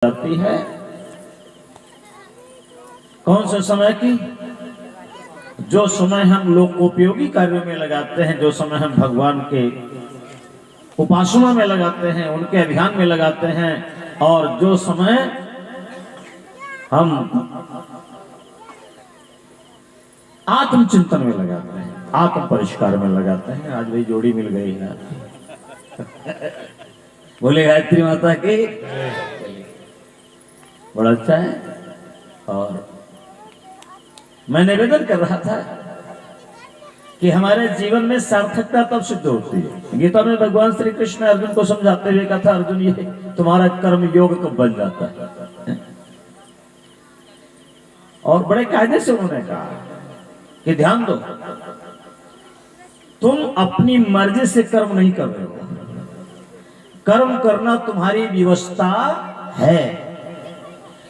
जाती है। कौन से समय की? जो समय हम लोग उपयोगी कार्यों में लगाते हैं, जो समय हम भगवान के उपासना में लगाते हैं, उनके अभियान में लगाते हैं, और जो समय हम आत्मचिंतन में लगाते हैं, आत्म परिष्कार में लगाते हैं। आज भाई जोड़ी मिल गई है। बोले गायत्री माता की, बड़ा अच्छा है। और मैं निवेदन कर रहा था कि हमारे जीवन में सार्थकता तब सिद्ध होती है। गीता में भगवान श्री कृष्ण अर्जुन को समझाते हुए कहा था, अर्जुन ये तुम्हारा कर्म योग कब बन जाता है। और बड़े कायदे से उन्होंने कहा कि ध्यान दो, तुम अपनी मर्जी से कर्म नहीं कर रहे हो, कर्म करना तुम्हारी व्यवस्था है।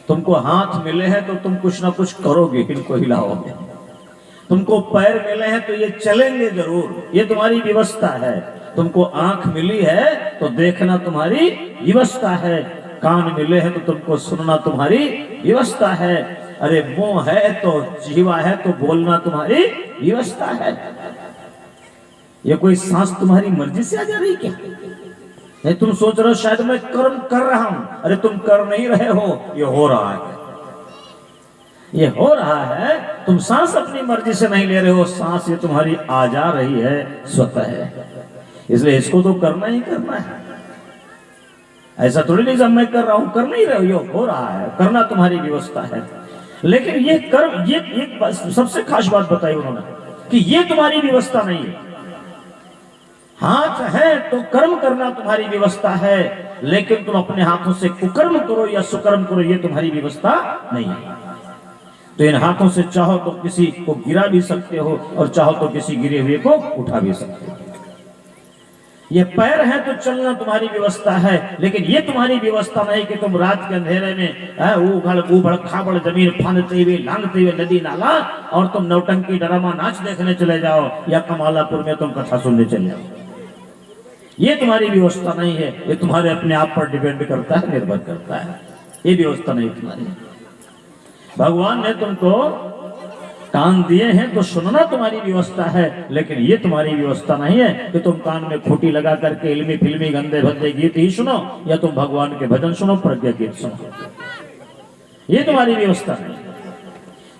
तुमको हाथ मिले हैं तो तुम कुछ ना कुछ करोगे, इनको हिलाओगे। तुमको पैर मिले हैं तो ये चलेंगे जरूर, ये तुम्हारी व्यवस्था है। तुमको आंख मिली है तो देखना तुम्हारी व्यवस्था है। कान मिले हैं तो तुमको सुनना तुम्हारी व्यवस्था है। अरे मुंह है तो जीवा है तो बोलना तुम्हारी व्यवस्था है। ये कोई सांस तुम्हारी मर्जी से आ जा रही क्या? नहीं, तुम सोच रहे हो शायद मैं कर्म कर रहा हूं। अरे तुम कर नहीं रहे हो, ये हो रहा है, ये हो रहा है। तुम सांस अपनी मर्जी से नहीं ले रहे हो, सांस ये तुम्हारी आ जा रही है स्वतः है। इसलिए इसको तो करना ही करना है। ऐसा थोड़ी नहीं जब मैं कर रहा हूं, कर नहीं रहे हो, ये हो रहा है, करना तुम्हारी व्यवस्था है। लेकिन ये कर्म, ये एक सबसे खास बात बताई उन्होंने कि ये तुम्हारी व्यवस्था नहीं है। हाथ है तो कर्म करना तुम्हारी व्यवस्था है, लेकिन तुम अपने हाथों से कुकर्म करो या सुकर्म करो, ये तुम्हारी व्यवस्था नहीं है। तो इन हाथों से चाहो तो किसी को गिरा भी सकते हो, और चाहो तो किसी गिरे हुए को उठा भी सकते हो। ये पैर है तो चलना तुम्हारी व्यवस्था है, लेकिन ये तुम्हारी व्यवस्था नहीं कि तुम रात के अंधेरे में उबड़ खाबड़ जमीन फांदते हुए, लांगते हुए नदी नाला, और तुम नौटंकी ड्रामा नाच देखने चले जाओ, या कमालापुर में तुम कथा सुनने चले जाओ। ये तुम्हारी व्यवस्था नहीं है। ये तुम्हारे अपने आप पर डिपेंड करता है, निर्भर करता है। ये व्यवस्था नहीं तुम्हारी। भगवान ने तुमको कान दिए हैं तो सुनना तुम्हारी व्यवस्था है, लेकिन ये तुम्हारी व्यवस्था नहीं है कि तुम कान में खूंटी लगा करके इल्मी फिल्मी गंदे भद्दे गीत ही सुनो, या तुम भगवान के भजन सुनो, प्रज्ञा गीत सुनो। ये तुम्हारी व्यवस्था नहीं।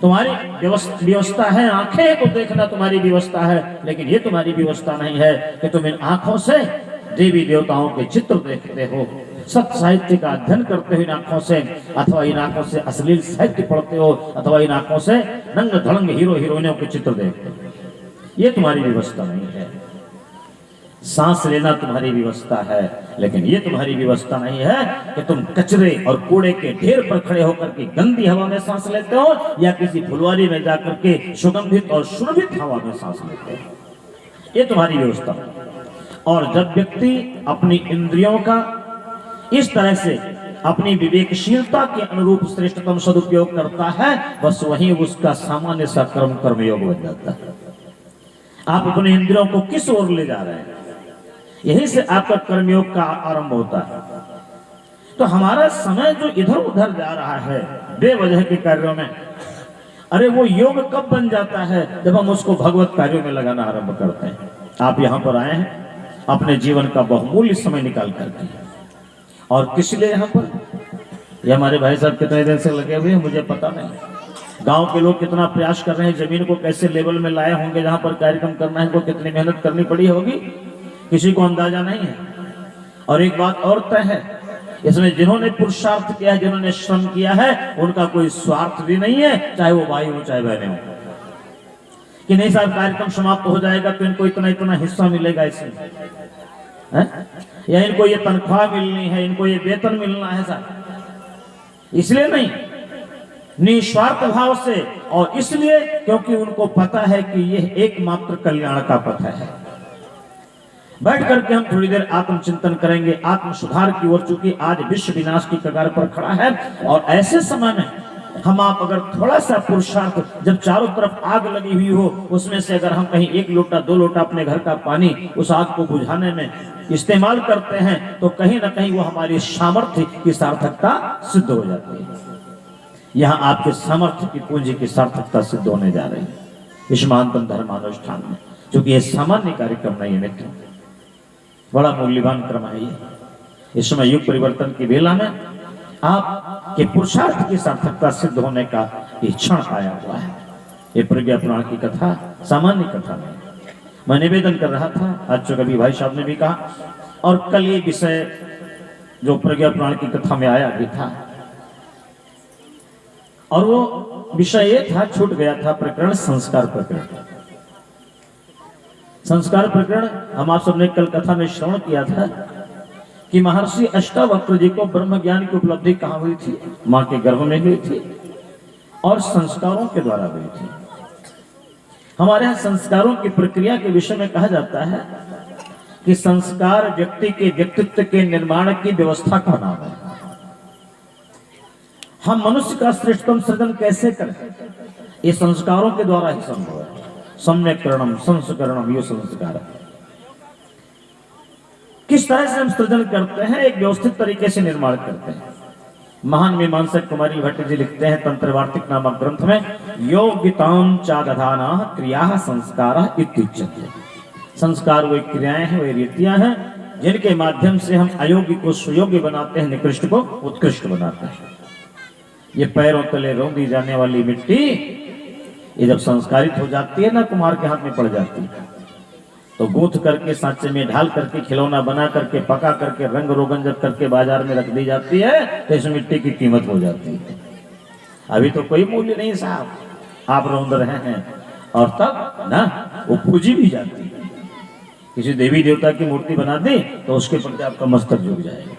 तुम्हारी व्यवस्था है आंखें तो देखना तुम्हारी व्यवस्था है, लेकिन ये तुम्हारी व्यवस्था नहीं है कि तुम इन आंखों से देवी देवताओं के चित्र देखते हो, सत्य साहित्य का अध्ययन करते हो इन आंखों से, अथवा इन आंखों से अश्लील साहित्य पढ़ते हो, अथवा इन आंखों से नंग धड़ंग हीरो हीरोइनों के चित्र देखते हो। ये तुम्हारी व्यवस्था नहीं है। सांस लेना तुम्हारी व्यवस्था है, लेकिन ये तुम्हारी व्यवस्था नहीं है कि तुम कचरे और कूड़े के ढेर पर खड़े होकर के गंदी हवा में सांस लेते हो, या किसी फुलवारी में जाकर के सुगंधित और सुरभित हवा में सांस लेते हो। ये तुम्हारी व्यवस्था है। और जब व्यक्ति अपनी इंद्रियों का इस तरह से अपनी विवेकशीलता के अनुरूप श्रेष्ठतम सदुपयोग करता है, बस वहीं उसका सामान्य सा कर्मयोग बन जाता है। आप अपने इंद्रियों को किस ओर ले जा रहे हैं, यही से आपका कर्मयोग का आरंभ होता है। तो हमारा समय जो इधर उधर जा रहा है बेवजह के कार्यों में, अरे वो योग कब बन जाता है? जब हम उसको भगवत कार्यों में लगाना आरंभ करते हैं। आप यहाँ पर आए हैं अपने जीवन का बहुमूल्य समय निकाल करके, और किस लिए यहाँ पर? ये हमारे भाई साहब कितने दिन से लगे हुए हैं मुझे पता नहीं। गांव के लोग कितना प्रयास कर रहे हैं, जमीन को कैसे लेवल में लाए होंगे, जहां पर कार्यक्रम करना है इनको कितनी मेहनत करनी पड़ी होगी, किसी को अंदाजा नहीं है। और एक बात और तय है, इसमें जिन्होंने पुरुषार्थ किया है, जिन्होंने श्रम किया है, उनका कोई स्वार्थ भी नहीं है, चाहे वो भाई हो चाहे बहने हो, कि नहीं साहब कार्यक्रम समाप्त हो जाएगा तो इनको इतना इतना हिस्सा मिलेगा इसमें, या इनको ये तनख्वाह मिलनी है, इनको ये वेतन मिलना है साहब। इसलिए नहीं, निस्वार्थ भाव से, और इसलिए क्योंकि उनको पता है कि यह एकमात्र कल्याण का पथ है। बैठ करके हम थोड़ी देर आत्मचिंतन करेंगे, आत्म सुधार की ओर, चूंकि आज विश्व विनाश की कगार पर खड़ा है। और ऐसे समय में हम आप अगर थोड़ा सा पुरुषार्थ, जब चारों तरफ आग लगी हुई हो, उसमें से अगर हम कहीं 1 लोटा 2 लोटा अपने घर का पानी उस आग को बुझाने में इस्तेमाल करते हैं, तो कहीं ना कहीं वो हमारी सामर्थ्य की सार्थकता सिद्ध हो जाती है। यहाँ आपके सामर्थ्य की पूंजी की सार्थकता सिद्ध होने जा रही है इस महानतम धर्मानुष्ठान में, क्योंकि ये सामान्य कार्यक्रम नहीं है मित्र, बड़ा मूल्यवान क्रम है ये। इस समय युग परिवर्तन की बेला में आपके पुरुषार्थ की सार्थकता सिद्ध होने का ये क्षण आया हुआ है। ये प्रज्ञा पुराण की कथा सामान्य कथा नहीं। मैं निवेदन कर रहा था, आज जो कभी भाई साहब ने भी कहा, और कल ये विषय जो प्रज्ञा पुराण की कथा में आया भी था, और वो विषय ये था, छूट गया था प्रकरण संस्कार प्रकरण। संस्कार प्रकरण हम आप सबने कल कथा में श्रवण किया था कि महर्षि अष्टावक्र जी को ब्रह्म ज्ञान की उपलब्धि कहाँ हुई थी? मां के गर्भ में हुई थी और संस्कारों के द्वारा हुई थी। हमारे यहाँ संस्कारों की प्रक्रिया के विषय में कहा जाता है कि संस्कार व्यक्ति के व्यक्तित्व के निर्माण की व्यवस्था का नाम है। हम मनुष्य का श्रेष्ठतम सृजन कैसे करें? ये संस्कारों के द्वारा ही संभव है। सम्यकरणम संस्करणम, ये संस्कार है। किस तरह से हम सृजन करते हैं? एक व्यवस्थित तरीके से निर्माण करते हैं। महान मीमांसक कुमारी भट्ट जी लिखते हैं तंत्र वार्तिक नामक ग्रंथ में, योगिताम चादधाना क्रिया संस्कार इत्युच्यते। संस्कार वे क्रियाएं हैं, वे रीतियां हैं जिनके माध्यम से हम अयोग्य को सुयोग्य बनाते हैं, निकृष्ट को उत्कृष्ट बनाते हैं। ये पैरों तले रौंदी जाने वाली मिट्टी, ये जब संस्कारित हो जाती है ना, कुम्हार के हाथ में पड़ जाती है, तो गूंथ करके सांचे में ढाल करके खिलौना बना करके पका करके रंग रोगन जब करके बाजार में रख दी जाती है, तो इस मिट्टी की कीमत हो जाती है। अभी तो कोई मूल्य नहीं साहब, आप रौंद रहे हैं, और तब ना वो पूजी भी जाती है। किसी देवी देवता की मूर्ति बना दी तो उसके प्रति आपका मस्तक झुक जाएगा,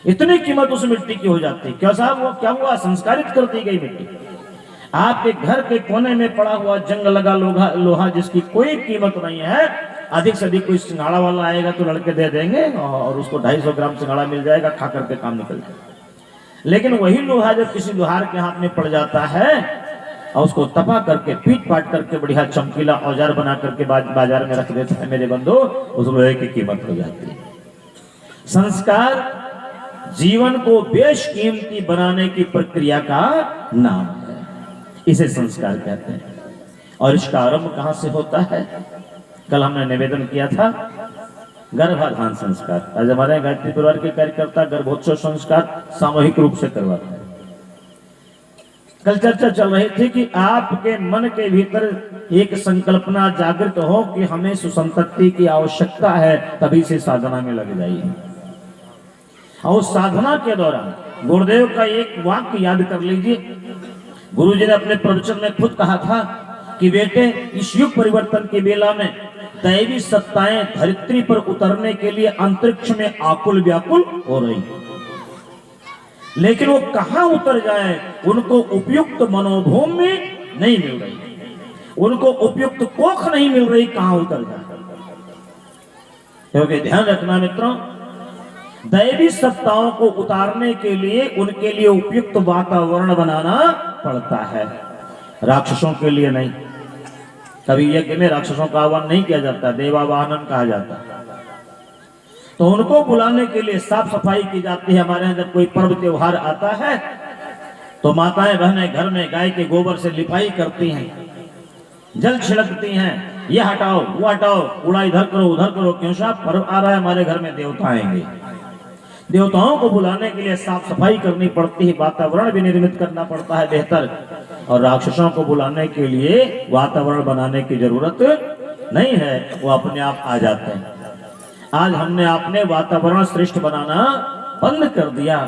इतनी कीमत उस मिट्टी की हो जाती है। क्या साहब, वो क्या हुआ? संस्कारित कर दी गई मिट्टी। आपके घर के कोने में पड़ा हुआ जंग लगा लोहा जिसकी कोई कीमत नहीं है, अधिक से अधिक कोई सिंघाड़ा वाला आएगा तो लड़के दे देंगे और उसको 250 ग्राम सिंघाड़ा मिल जाएगा, खा करके काम निकल जाएगा। लेकिन वही लोहा जब किसी लोहार के हाथ में पड़ जाता है और उसको तपा करके पीट पाट करके बढ़िया चमकीला औजार बना करके बाजार में रख देता है मेरे बंधु, उस लोहे की कीमत हो जाती है। संस्कार जीवन को बेशकीमती बनाने की प्रक्रिया का नाम है, इसे संस्कार कहते हैं। और इसका आरंभ कहां से होता है? कल हमने निवेदन किया था गर्भाधान संस्कार। आज हमारे गायत्री परिवार के कार्यकर्ता गर्भोत्सव संस्कार सामूहिक रूप से करवाते हैं। कल चर्चा चल रही थी कि आपके मन के भीतर एक संकल्पना जागृत हो कि हमें सुसंतति की आवश्यकता है, तभी से साधना में लग जाइए। और उस साधना के दौरान गुरुदेव का एक वाक्य याद कर लीजिए। गुरु जी ने अपने प्रवचन में खुद कहा था कि बेटे, इस युग परिवर्तन की बेला में दैवी सत्ताएं धरित्री पर उतरने के लिए अंतरिक्ष में आकुल व्याकुल हो रही, लेकिन वो कहां उतर जाए, उनको उपयुक्त मनोभूमि नहीं मिल रही, उनको उपयुक्त कोख नहीं मिल रही, कहां उतर जाए। क्योंकि ध्यान रखना मित्रों, दैवी सत्ताओं को उतारने के लिए उनके लिए उपयुक्त वातावरण बनाना पड़ता है, राक्षसों के लिए नहीं। कभी यज्ञ में राक्षसों का आह्वान नहीं किया जाता, देवावाहनन कहा जाता है। तो उनको बुलाने के लिए साफ सफाई की जाती है। हमारे यहाँ जब कोई पर्व त्योहार आता है तो माताएं बहनें घर में गाय के गोबर से लिपाई करती हैं, जल छिड़कती हैं, ये हटाओ वो हटाओ, कूड़ा इधर करो उधर करो। क्यों साहब, पर्व आ रहा है, हमारे घर में देवता आएंगे। देवताओं को बुलाने के लिए साफ सफाई करनी पड़ती है, वातावरण भी निर्मित करना पड़ता है बेहतर। और राक्षसों को बुलाने के लिए वातावरण बनाने की जरूरत नहीं है, वो अपने आप आ जाते हैं। आज हमने अपने वातावरण श्रेष्ठ बनाना बंद कर दिया,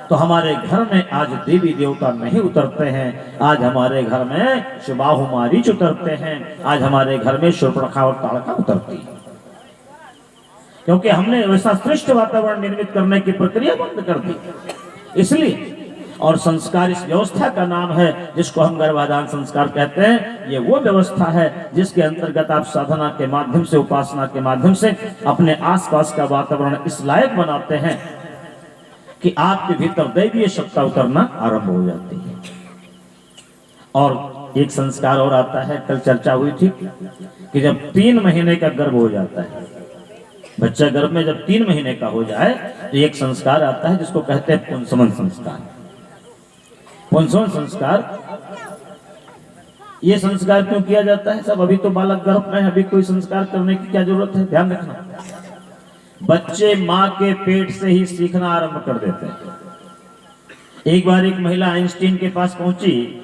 तो हमारे घर में आज देवी देवता नहीं उतरते हैं। आज हमारे घर में सुबाहु मारीच उतरते हैं, आज हमारे घर में शूर्पणखा और ताड़का उतरती है, क्योंकि हमने वैसा श्रेष्ठ वातावरण निर्मित करने की प्रक्रिया बंद कर दी। इसलिए, और संस्कार इस व्यवस्था का नाम है जिसको हम गर्भाधान संस्कार कहते हैं। ये वो व्यवस्था है जिसके अंतर्गत आप साधना के माध्यम से, उपासना के माध्यम से अपने आसपास का वातावरण इस लायक बनाते हैं कि आपके भीतर दैवीय सत्ता उतरना आरंभ हो जाती है। और एक संस्कार और आता है, कल चर्चा हुई थी कि जब 3 महीने का गर्भ हो जाता है, बच्चा गर्भ में जब 3 महीने का हो जाए तो एक संस्कार आता है जिसको कहते हैं पुंसवन संस्कार। पुंसवन संस्कार, ये संस्कार क्यों किया जाता है? सब अभी तो बालक गर्भ में है, अभी कोई संस्कार करने की क्या जरूरत है? ध्यान रखना, बच्चे माँ के पेट से ही सीखना आरंभ कर देते हैं। एक बार एक महिला आइंस्टीन के पास पहुंची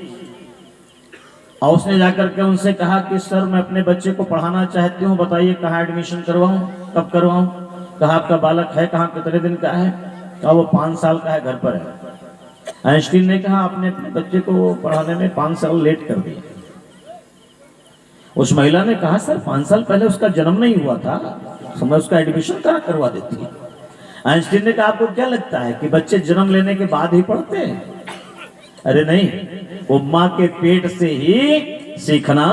और उसने जाकर के उनसे कहा कि सर, मैं अपने बच्चे को पढ़ाना चाहती हूँ, बताइए कहाँ एडमिशन करवाऊं, कब करवाऊं? कहा आपका बालक है कहाँ, कितने दिन का है? कहा वो 5 साल का है, घर पर है। आइंस्टीन ने कहा आपने अपने बच्चे को पढ़ाने में 5 साल लेट कर दिया। उस महिला ने कहा सर 5 साल पहले उसका जन्म नहीं हुआ था, मैं उसका एडमिशन कहाँ करवा देती है? आइंस्टीन ने कहा आपको क्या लगता है कि बच्चे जन्म लेने के बाद ही पढ़ते हैं? अरे नहीं, वो माँ के पेट से ही सीखना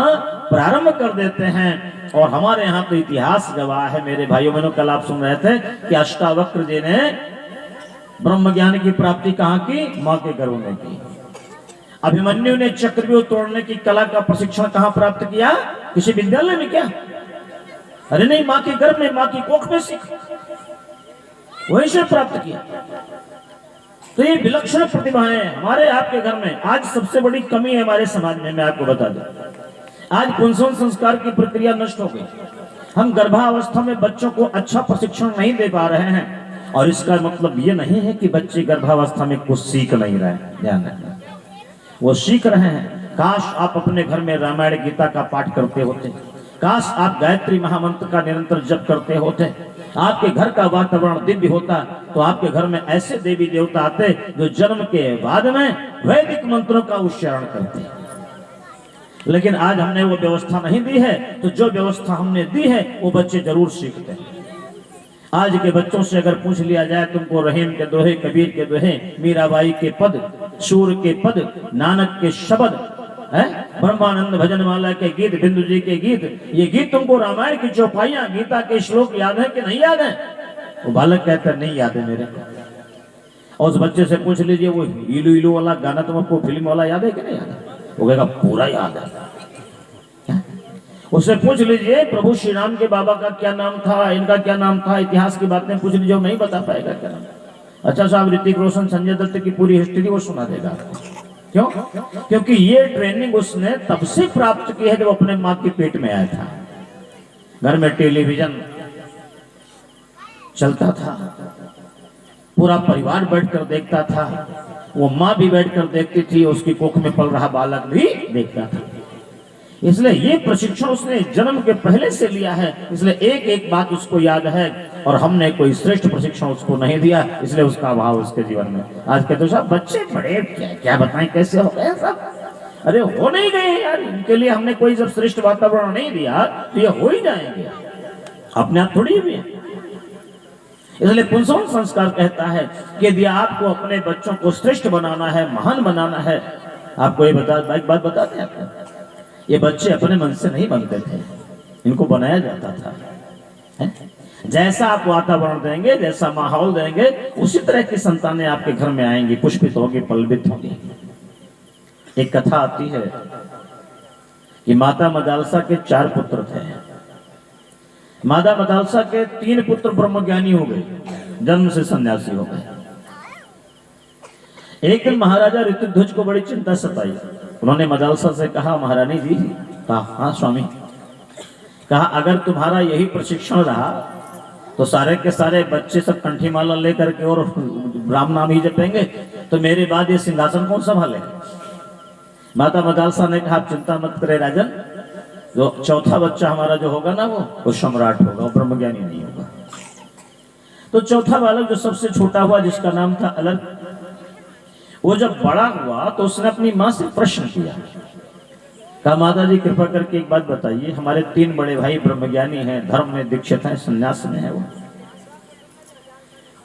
प्रारंभ कर देते हैं। और हमारे यहाँ तो इतिहास गवाह है मेरे भाइयों बहनों, कल आप सुन रहे थे कि अष्टावक्र जी ने ब्रह्म ज्ञान की प्राप्ति कहाँ की? माँ के गर्भ में की। अभिमन्यु ने चक्रव्यूह तोड़ने की कला का प्रशिक्षण कहाँ प्राप्त किया? किसी विद्यालय में क्या? अरे नहीं, माँ के गर्भ में, माँ की कोख में सीखा, वहीं से प्राप्त किया। तो ये विलक्षण प्रतिभाएं हमारे आपके घर में। आज सबसे बड़ी कमी है हमारे समाज में, मैं आपको बता दूं, आज पुंसवन संस्कार की प्रक्रिया नष्ट हो गई। हम गर्भावस्था में बच्चों को अच्छा प्रशिक्षण नहीं दे पा रहे हैं, और इसका मतलब ये नहीं है कि बच्चे गर्भावस्था में कुछ सीख नहीं रहे, ध्यान रखना, वो सीख रहे हैं। काश आप अपने घर में रामायण गीता का पाठ करते होते, काश आप गायत्री महामंत्र का निरंतर जप करते होते, आपके घर का वातावरण दिव्य होता, तो आपके घर में ऐसे देवी देवता आते जो जन्म के बाद में वैदिक मंत्रों का उच्चारण करते। लेकिन आज हमने वो व्यवस्था नहीं दी है, तो जो व्यवस्था हमने दी है वो बच्चे जरूर सीखते हैं। आज के बच्चों से अगर पूछ लिया जाए तुमको रहीम के दोहे, कबीर के दोहे, मीराबाई के पद, सूर के पद, नानक के शब्द, ब्रह्मानंद भजन माला के गीत, बिंदु जी के गीत, ये गीत तुमको रामायण की चौपाइयां, गीता के श्लोक याद है कि नहीं याद है? वो बालक कहता है नहीं याद है मेरे। और उस बच्चे से पूछ लीजिए वो हीलू हीलू वाला गाना तुमको फिल्म वाला याद है कि नहीं याद है? वो कहेगा पूरा याद है। उससे पूछ लीजिए प्रभु श्री राम के बाबा का क्या नाम था, इनका क्या नाम था, इतिहास की बातें पूछ लीजिए, नहीं बता पाएगा क्या नाम। अच्छा साहब, ऋतिक रोशन, संजय दत्त की पूरी हिस्ट्री वो सुना देगा। क्यों? क्योंकि ये ट्रेनिंग उसने तब से प्राप्त की है जब अपने माँ के पेट में आया था। घर में टेलीविजन चलता था, पूरा परिवार बैठकर देखता था, वो माँ भी बैठकर देखती थी, उसकी कोख में पल रहा बालक भी देखता था। इसलिए ये प्रशिक्षण उसने जन्म के पहले से लिया है, इसलिए एक एक बात उसको याद है, और हमने कोई श्रेष्ठ प्रशिक्षण उसको नहीं दिया, इसलिए उसका अभाव उसके जीवन में। आज के तो सब बच्चे बड़े क्या बताएं कैसे हो गए सब। अरे हो नहीं गए यार, इनके लिए हमने कोई जब श्रेष्ठ वातावरण नहीं दिया तो ये हो ही जाएंगे, अपने आप थोड़ी भी। इसलिए पुंसवन संस्कार कहता है कि यदि आपको अपने बच्चों को श्रेष्ठ बनाना है, महान बनाना है, आपको ये एक बात बताते हैं, ये बच्चे अपने मन से नहीं बनते थे, इनको बनाया जाता था। है? जैसा आप वातावरण देंगे, जैसा माहौल देंगे, उसी तरह की संतानें आपके घर में आएंगी, पुष्पित होगी, पल्लवित होगी। एक कथा आती है कि माता मदालसा के 4 पुत्र थे। माता मदालसा के 3 पुत्र ब्रह्मज्ञानी हो गए, जन्म से सन्यासी हो गए। एक दिन महाराजा ऋतुध्वज को बड़ी चिंता सताई। उन्होंने मदालसा से कहा महारानी जी, कहा हाँ स्वामी, कहा अगर तुम्हारा यही प्रशिक्षण रहा तो सारे के सारे बच्चे सब कंठी माला लेकर के और राम नाम ही जपेंगे, तो मेरे बाद ये सिंहासन कौन संभाले? माता मदालसा ने कहा चिंता मत करे राजन, जो चौथा बच्चा हमारा जो होगा ना वो सम्राट होगा, वो ब्रह्मज्ञानी नहीं होगा। तो चौथा बालक जो सबसे छोटा हुआ, जिसका नाम था अलग, वो जब बड़ा हुआ तो उसने अपनी माँ से प्रश्न किया, कहा माता जी कृपा करके एक बात बताइए, हमारे 3 बड़े भाई ब्रह्मज्ञानी हैं, धर्म में दीक्षित हैं, संन्यास में है वो,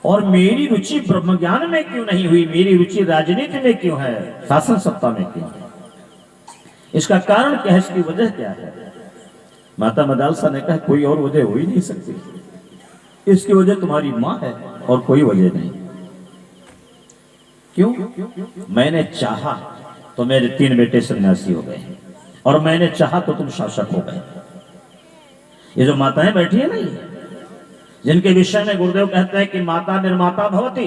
और मेरी रुचि ब्रह्मज्ञान में क्यों नहीं हुई, मेरी रुचि राजनीति में क्यों है, शासन सत्ता में क्यों है? इसका कारण क्या है, इसकी वजह क्या है? माता मदालसा ने कहा कोई और वजह हो ही नहीं सकती, इसकी वजह तुम्हारी माँ है और कोई वजह नहीं। क्यों? मैंने चाहा तो मेरे 3 बेटे सन्यासी हो गए, और मैंने चाहा तो तुम शासक हो गए। ये जो माताएं बैठी है ना, ये जिनके विषय में गुरुदेव कहते हैं कि माता निर्माता भवती,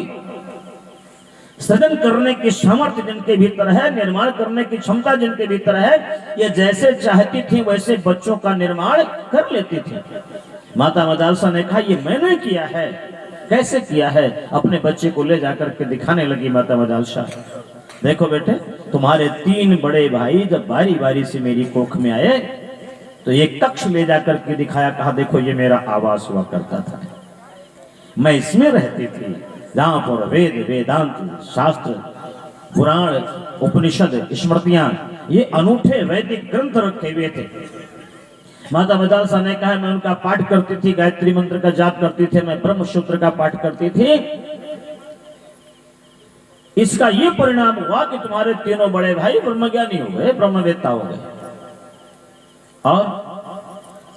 सृजन करने की सामर्थ्य जिनके भीतर है, निर्माण करने की क्षमता जिनके भीतर है, ये जैसे चाहती थी वैसे बच्चों का निर्माण कर लेती थी। माता मदालसा ने कहा ये मैंने किया है। कैसे किया है? अपने बच्चे को ले जाकर के दिखाने लगी माता मदालसा। देखो बेटे, तुम्हारे 3 बड़े भाई जब बारी बारी से मेरी कोख में आए तो एक कक्ष ले जाकर के दिखाया, कहा देखो ये मेरा आवास हुआ करता था, मैं इसमें रहती थी, जहां पर वेद, वेदांत, शास्त्र, पुराण, उपनिषद, स्मृतियां, ये अनूठे वैदिक ग्रंथ रखे हुए थे। माता मदालसा ने कहा मैं उनका पाठ करती थी, गायत्री मंत्र का जाप करती थी, मैं ब्रह्म सूत्र का पाठ करती थी। इसका ये परिणाम हुआ कि तुम्हारे 3 बड़े भाई ब्रह्मज्ञानी हो गए, ब्रह्मवेत्ता हो गए।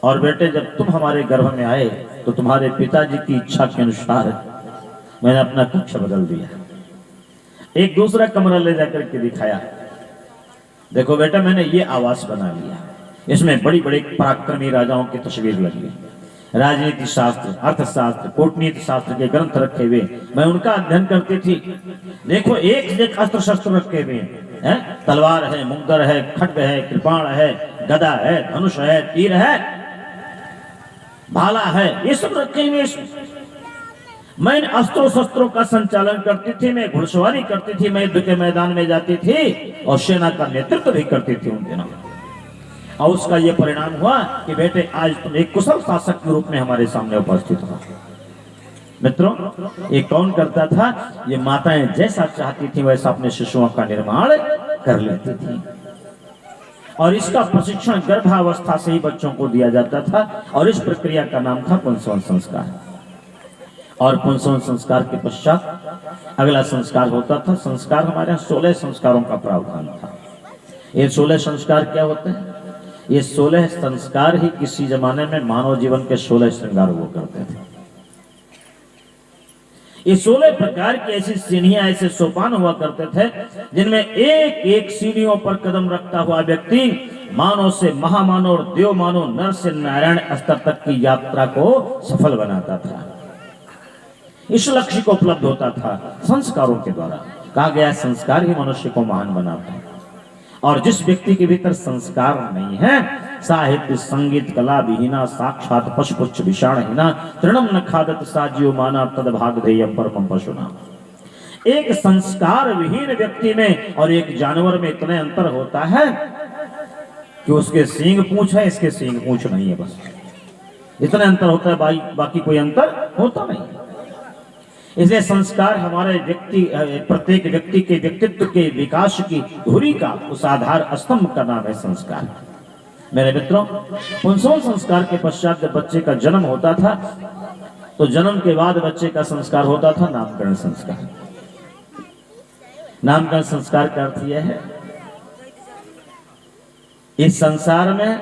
और बेटे जब तुम हमारे गर्भ में आए तो तुम्हारे पिताजी की इच्छा के अनुसार मैंने अपना कक्ष बदल दिया, एक दूसरा कमरा ले जाकर के दिखाया। देखो बेटा, मैंने ये आवास बना लिया, इसमें बड़ी बड़ी पराक्रमी राजाओं की तस्वीर लगी, राजनीति शास्त्र, अर्थशास्त्र, कूटनीति शास्त्र के ग्रंथ रखे हुए, मैं उनका अध्ययन करती थी। देखो एक से एक अस्त्र शस्त्र रखे हुए हैं, तलवार है, मुक्दर है, खड्ग है, कृपाण है, गदा है, धनुष है, तीर है, भाला है, ये सब रखे हुए। मैं अस्त्रों शस्त्रों का संचालन करती थी, मैं घुड़सवारी करती थी, मैं युद्ध के मैदान में जाती थी और सेना का नेतृत्व भी करती थी उन दिनों। और उसका यह परिणाम हुआ कि बेटे आज तुम एक कुशल शासक के रूप में हमारे सामने उपस्थित हो। मित्रों, ये कौन करता था? ये माताएं जैसा चाहती थी वैसा अपने शिशुओं का निर्माण कर लेती थी, और इसका प्रशिक्षण गर्भावस्था से ही बच्चों को दिया जाता था, और इस प्रक्रिया का नाम था पुंसवन संस्कार। और पुंसवन संस्कार के पश्चात अगला संस्कार होता था। संस्कार हमारे यहाँ 16 संस्कारों का प्रावधान था। ये 16 संस्कार क्या होते हैं? ये 16 संस्कार ही किसी जमाने में मानव जीवन के 16 श्रृंगार हुआ करते थे। ये 16 प्रकार की ऐसी सीढ़ियां, ऐसे सोपान हुआ करते थे जिनमें एक एक सीढ़ियों पर कदम रखता हुआ व्यक्ति मानव से महामानव और देव मानव, नर से नारायण स्तर तक की यात्रा को सफल बनाता था। इस लक्ष्य को उपलब्ध होता था संस्कारों के द्वारा। कहा गया संस्कार ही मनुष्य को महान बनाता है, और जिस व्यक्ति के भीतर संस्कार नहीं है, साहित्य संगीत कला विहीना, साक्षात पशुपुच्छ विषाणहीना, तृणम न खादत साजियो माना तद भाग धेयम परमं पशुना। एक संस्कार विहीन व्यक्ति में और एक जानवर में इतने अंतर होता है कि उसके सींग पूंछ है, इसके सींग पूंछ नहीं है, बस इतने अंतर होता है, बाकी कोई अंतर होता नहीं। इसलिए संस्कार हमारे प्रत्येक व्यक्ति के व्यक्तित्व के विकास की धुरी का, उस आधार स्तंभ का नाम है संस्कार। मेरे मित्रों, पुंसवन संस्कार के पश्चात जब बच्चे का जन्म होता था तो जन्म के बाद बच्चे का संस्कार होता था नामकरण संस्कार। नामकरण संस्कार का अर्थ यह है, इस संसार में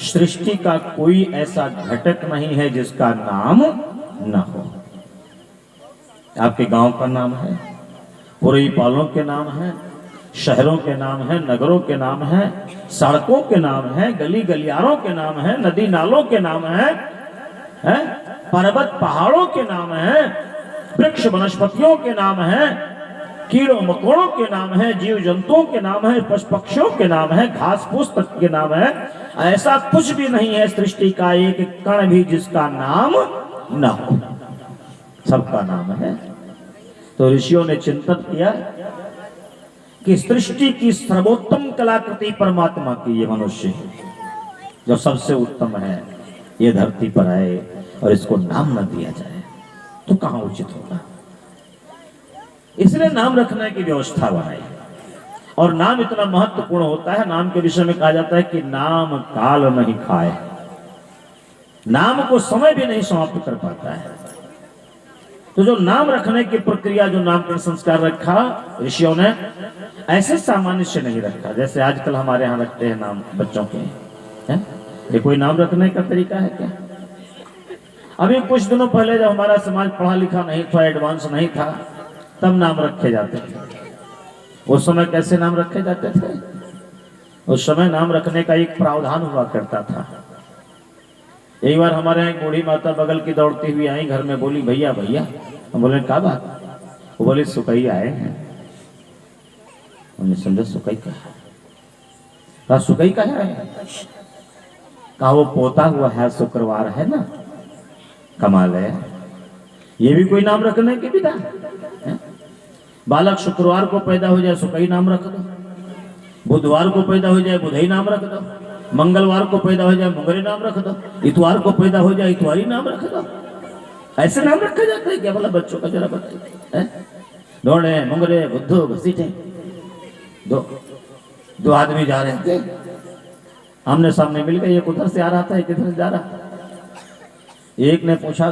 सृष्टि का कोई ऐसा घटक नहीं है जिसका नाम न हो। आपके गांव का नाम है, पूर्वी पालों के नाम है, शहरों के नाम है, नगरों के नाम है, सड़कों के नाम है, गली गलियारों के नाम है, नदी नालों के नाम है, पर्वत पहाड़ों के नाम है, वृक्ष वनस्पतियों के नाम है, कीड़ों मकोड़ों के नाम है, जीव जंतुओं के नाम है, पशु पक्षियों के नाम है, घास फूस तक के नाम है। ऐसा कुछ भी नहीं है सृष्टि का एक कण भी जिसका नाम न हो, सबका नाम है। तो ऋषियों ने चिंतन किया कि सृष्टि की सर्वोत्तम कलाकृति परमात्मा की ये मनुष्य जो सबसे उत्तम है, ये धरती पर आए और इसको नाम न दिया जाए तो कहां उचित होगा। इसलिए नाम रखने की व्यवस्था बनाई, और नाम इतना महत्वपूर्ण होता है। नाम के विषय में कहा जाता है कि नाम काल नहीं खाए, नाम को समय भी नहीं समाप्त कर पाता है। तो जो नाम रखने की प्रक्रिया, जो नामकरण संस्कार रखा ऋषियों ने, ऐसे सामान्य से नहीं रखा जैसे आजकल हमारे यहाँ रखते हैं नाम बच्चों के। ये कोई नाम रखने का तरीका है क्या? अभी कुछ दिनों पहले जब हमारा समाज पढ़ा लिखा नहीं था, एडवांस नहीं था, तब नाम रखे जाते थे। उस समय कैसे नाम रखे जाते थे? उस समय नाम रखने का एक प्रावधान हुआ करता था। एक बार हमारे यहाँ एक बूढ़ी माता बगल की दौड़ती हुई आई, घर में बोली, भैया भैया। हम बोले क्या बात? वो बोली सुकई आए हैं। हमने समझा सुकई का है, कहा सुकई का है, कहा वो पोता हुआ है, शुक्रवार है ना। कमाल है, ये भी कोई नाम रखने की विधा है? बालक शुक्रवार को पैदा हो जाए सुकई नाम रख दो, बुधवार को पैदा हो जाए बुधई नाम रख दो, मंगलवार को पैदा हो जाए मंगरी नाम रख दो, इतवार को पैदा हो जाए इतवारी नाम रख दो। ऐसे नाम रखा जाता है क्या? बोला बच्चों का जरा बताइए। दौड़े मुंगरे बुद्धू घसीटे, दो आदमी जा रहे थे, आमने सामने मिल गए। एक उधर से आ रहा था, एक इधर से जा रहा था। एक ने पूछा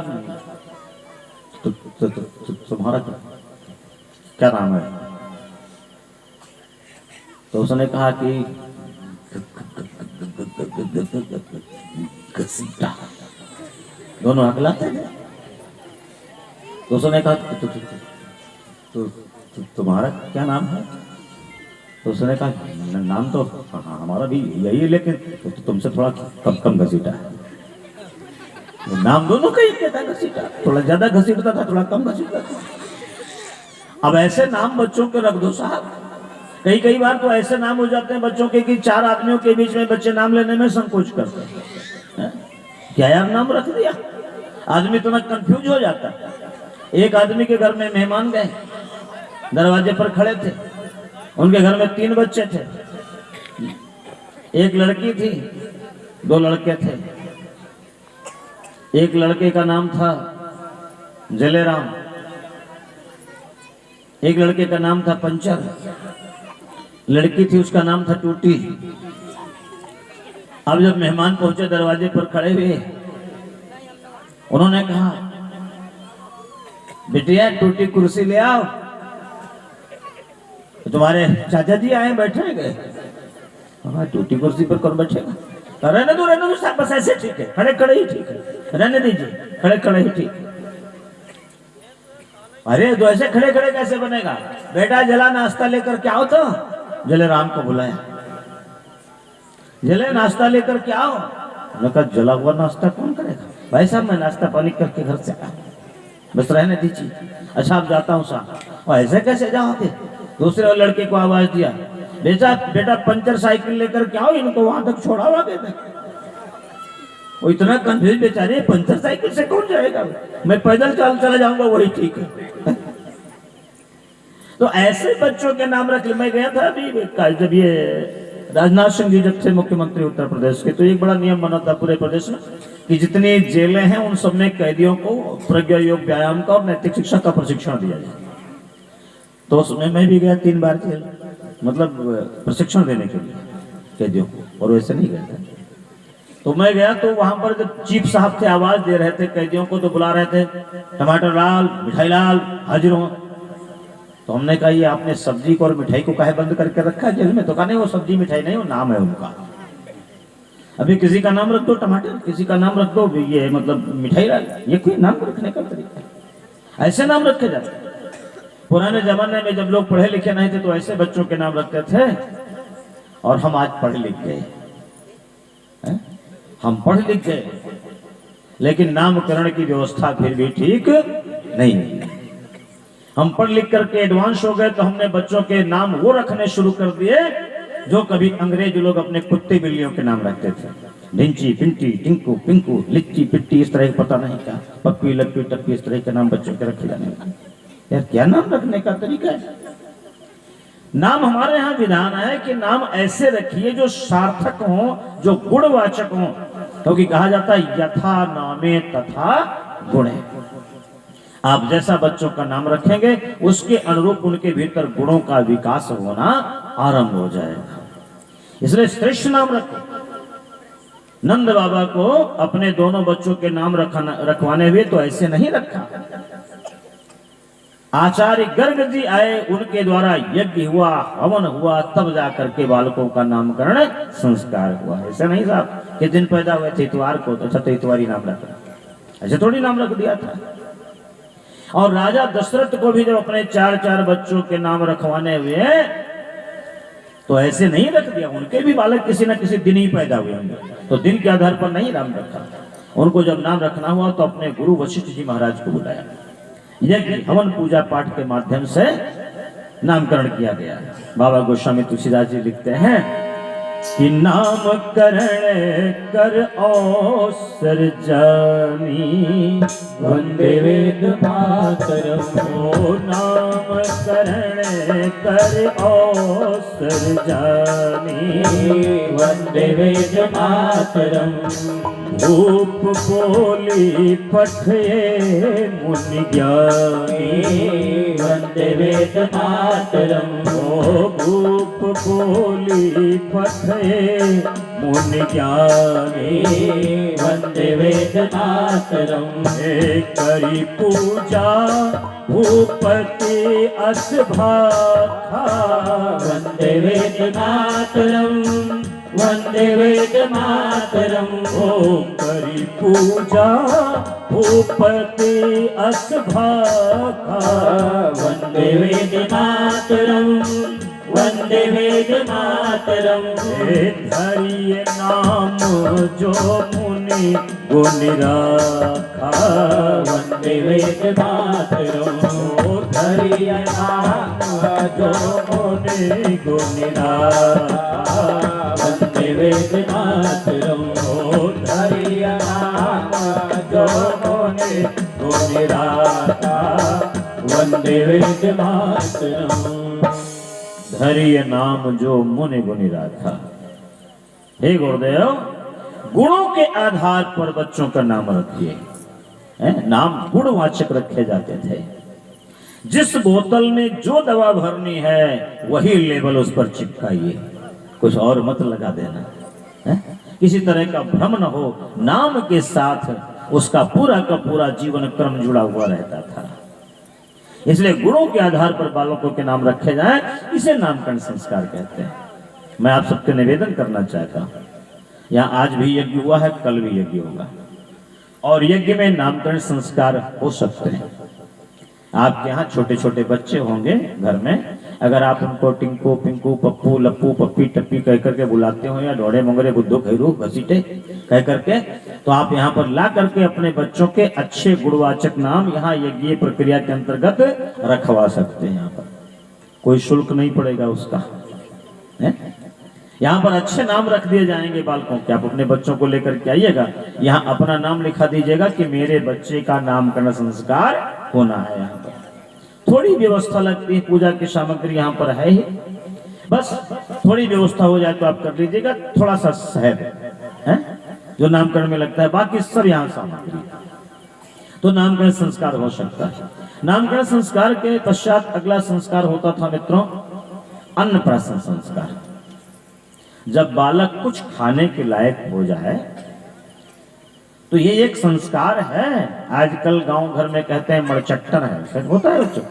तुम्हारा क्या नाम है? तो उसने कहा कि घसीटा। दोनों हकलाते थे। तो उसने कहा तुम्हारा क्या नाम है? तो उसने कहा नाम तो हमारा भी यही है, लेकिन तुमसे थोड़ा कम घसीटा है। नाम दोनों का ही था, घसीटा। थोड़ा ज्यादा घसीटता था, थोड़ा कम घसीटता था। अब ऐसे नाम बच्चों के रख दो साहब। कई बार तो ऐसे नाम हो जाते हैं बच्चों के कि 4 आदमियों के बीच में बच्चे नाम लेने में संकोच करते हैं। क्या यार नाम रख दिया? आदमी तो कंफ्यूज हो जाता है। एक आदमी के घर में मेहमान गए, दरवाजे पर खड़े थे। उनके घर में 3 बच्चे थे, एक लड़की थी, 2 लड़के थे। एक लड़के का नाम था जलेराम, एक लड़के का नाम था पंचर, लड़की थी उसका नाम था टूटी। अब जब मेहमान पहुंचे दरवाजे पर खड़े हुए, उन्होंने कहा बिटिया टूटी कुर्सी ले आओ। तो तुम्हारे चाचा जी आए बैठे गए। हमारे टूटी कुर्सी पर कौन बैठेगा? रहने दो साहब, बस ऐसे ठीक है, खड़े खड़े ही ठीक है, रहने दीजिए, खड़े खड़े ही ठीक है। अरे तो ऐसे खड़े खड़े कैसे बनेगा? बेटा जला नाश्ता लेकर क्या आओ। तो जले राम को बुलाया, जले नाश्ता लेकर क्या आओ। उन्होंने कहा जला हुआ नाश्ता कौन करेगा? भाई साहब मैं नाश्ता पानी करके घर से आया, बस रहने दीजिए। अच्छा अब जाता हूँ साहब। और ऐसे कैसे जाओगे? दूसरे लड़के को आवाज दिया, बेटा पंचर साइकिल लेकर क्या हो, इनको वहां तक छोड़ावा के दे। वो इतना कंफ्यूज बेचारे, पंचर साइकिल से कौन जाएगा? मैं पैदल चला जाऊंगा, वही ठीक है। तो ऐसे बच्चों के नाम रख ले। मैं गया था अभी जब ये राजनाथ सिंह जी जब थे मुख्यमंत्री उत्तर प्रदेश के, तो एक बड़ा नियम बना था पूरे प्रदेश में कि जितनी जेलें हैं उन सब में कैदियों को प्रज्ञा योग, व्यायाम का और नैतिक शिक्षा का प्रशिक्षण दिया जाए। तो उसमें मैं भी गया 3 बार जेल, मतलब प्रशिक्षण देने के लिए कैदियों को, और वैसे नहीं गया था। तो मैं गया तो वहां पर जब चीफ साहब थे आवाज दे रहे थे कैदियों को, तो बुला रहे थे टमाटर लाल, मिठाई लाल हाजिर हो। तो हमने कहा ये आपने सब्जी को और मिठाई को काहे बंद करके रखा है जेल में? तो कहा नहीं वो सब्जी मिठाई नहीं, वो नाम है उनका। अभी किसी का नाम रख दो टमाटर, किसी का नाम रख दो ये मतलब मिठाई लाल, ये कोई नाम रखने का तरीका है? ऐसे नाम रखे जाते हैं। पुराने जमाने में जब लोग पढ़े लिखे नहीं थे तो ऐसे बच्चों के नाम रखते थे। और हम आज पढ़ लिख गए, हम पढ़ लिख गए, लेकिन नामकरण की व्यवस्था फिर भी ठीक नहीं है। हम पढ़ लिख करके एडवांस हो गए तो हमने बच्चों के नाम वो रखने शुरू कर दिए जो कभी अंग्रेज लोग अपने कुत्ते बिल्लियों के नाम रखते थे। ढिंची, पिंटी, टिंकू, पिंकू, लिच्ची, पिट्टी, इस तरह पता नहीं क्या, पप्पी, लप्पी, टप्पी, इस तरह के नाम बच्चों के रखे जाने लगे। यार क्या नाम रखने का तरीका है? नाम हमारे यहाँ विधान है कि नाम ऐसे रखिए जो सार्थक हो, जो गुणवाचक हो, क्योंकि कहा जाता है यथा नामे तथा गुणे। आप जैसा बच्चों का नाम रखेंगे उसके अनुरूप उनके भीतर गुणों का विकास होना आरंभ हो जाएगा। इसलिए श्रेष्ठ नाम रखो। नंद बाबा को अपने दोनों बच्चों के नाम रखवाने हुए तो ऐसे नहीं रखा। आचार्य गर्ग जी आए, उनके द्वारा यज्ञ हुआ, हवन हुआ, तब जाकर के बालकों का नामकरण संस्कार हुआ। ऐसा नहीं साहब कि दिन पैदा हुए थे इतवार को तो अच्छा तो इतवारी नाम रखा, ऐसे थोड़ी नाम रख दिया था। और राजा दशरथ को भी जब अपने 4 बच्चों के नाम रखवाने हुए तो ऐसे नहीं रख दिया, उनके भी बालक किसी न किसी दिन ही पैदा हुए होंगे, तो दिन के आधार पर नहीं नाम रखा। उनको जब नाम रखना हुआ तो अपने गुरु वशिष्ठ जी महाराज को बुलाया, यज्ञ हवन पूजा पाठ के माध्यम से नामकरण किया गया। बाबा गोस्वामी तुलसीदास जी लिखते हैं कि नामकरण कर अवसर जानी, वंदे वेद मातरम। ओ नामकरण कर अवसर जानी, वंदे वेद मातरम। धूप बोली पठये मुनि ज्ञानी, वंदे वेद मातरम। ओ धूप बोली पठये मुनि ज्ञानी, वंदे वेद मातरम। करी पूजा भूपति अस भाखा, वंदे वेद मातरम। वंदे वेद मातरम। ओम करी पूजा भूपति अस भाखा, वंदे वेद मातरम। वंदे वेद मातरम। धरिय नाम जो मुनि गुण राखा, वंदे वेद मातरम। धरिय नाम जो मुनि गुण राखा, वंदे वेद मातरम। धरिय नाम जो मुनि गुण राखा, वंदे वेद मातरम। धरिय नाम जो मुनि गुण राखा। हे गुरुदेव, गुणों के आधार पर बच्चों का नाम रखिए। नाम गुणवाचक रखे जाते थे। जिस बोतल में जो दवा भरनी है वही लेबल उस पर चिपकाइए, कुछ और मत लगा देना। किसी तरह का भ्रम न हो, नाम के साथ उसका पूरा का पूरा जीवन क्रम जुड़ा हुआ रहता था। इसलिए गुणों के आधार पर बालकों के नाम रखे जाएं, इसे नामकरण संस्कार कहते हैं। मैं आप सबके निवेदन करना चाहता हूं, यहाँ आज भी यज्ञ हुआ है, कल भी यज्ञ होगा, और यज्ञ में नामकरण संस्कार हो सकते हैं। आपके यहाँ छोटे छोटे बच्चे होंगे घर में, अगर आप उनको टिंकू पिंकू पप्पू लप्पू पप्पी टप्पी कह करके बुलाते हो, या ढोड़े मंगरे बुद्धू खैरू घसीटे कह करके, तो आप यहाँ पर ला करके अपने बच्चों के अच्छे गुणवाचक नाम यहाँ यज्ञ प्रक्रिया के अंतर्गत रखवा सकते हैं। यहाँ पर कोई शुल्क नहीं पड़ेगा उसका। यहाँ पर अच्छे नाम रख दिए जाएंगे बालकों के। आप अपने बच्चों को लेकर के आइएगा, यहाँ अपना नाम लिखा दीजिएगा कि मेरे बच्चे का नामकरण संस्कार होना है। यहाँ पर थोड़ी व्यवस्था लगती है, पूजा की सामग्री यहाँ पर है ही, बस थोड़ी व्यवस्था हो जाए तो आप कर लीजिएगा। थोड़ा सा शहद है जो नामकरण में लगता है, बाकी सब यहाँ सामग्री, तो नामकरण संस्कार हो सकता है। नामकरण संस्कार के पश्चात अगला संस्कार होता था मित्रों, अन्नप्राशन संस्कार। जब बालक कुछ खाने के लायक हो जाए तो ये एक संस्कार है। आजकल गांव घर में कहते हैं मड़चट्टन है, सच होता है बच्चों,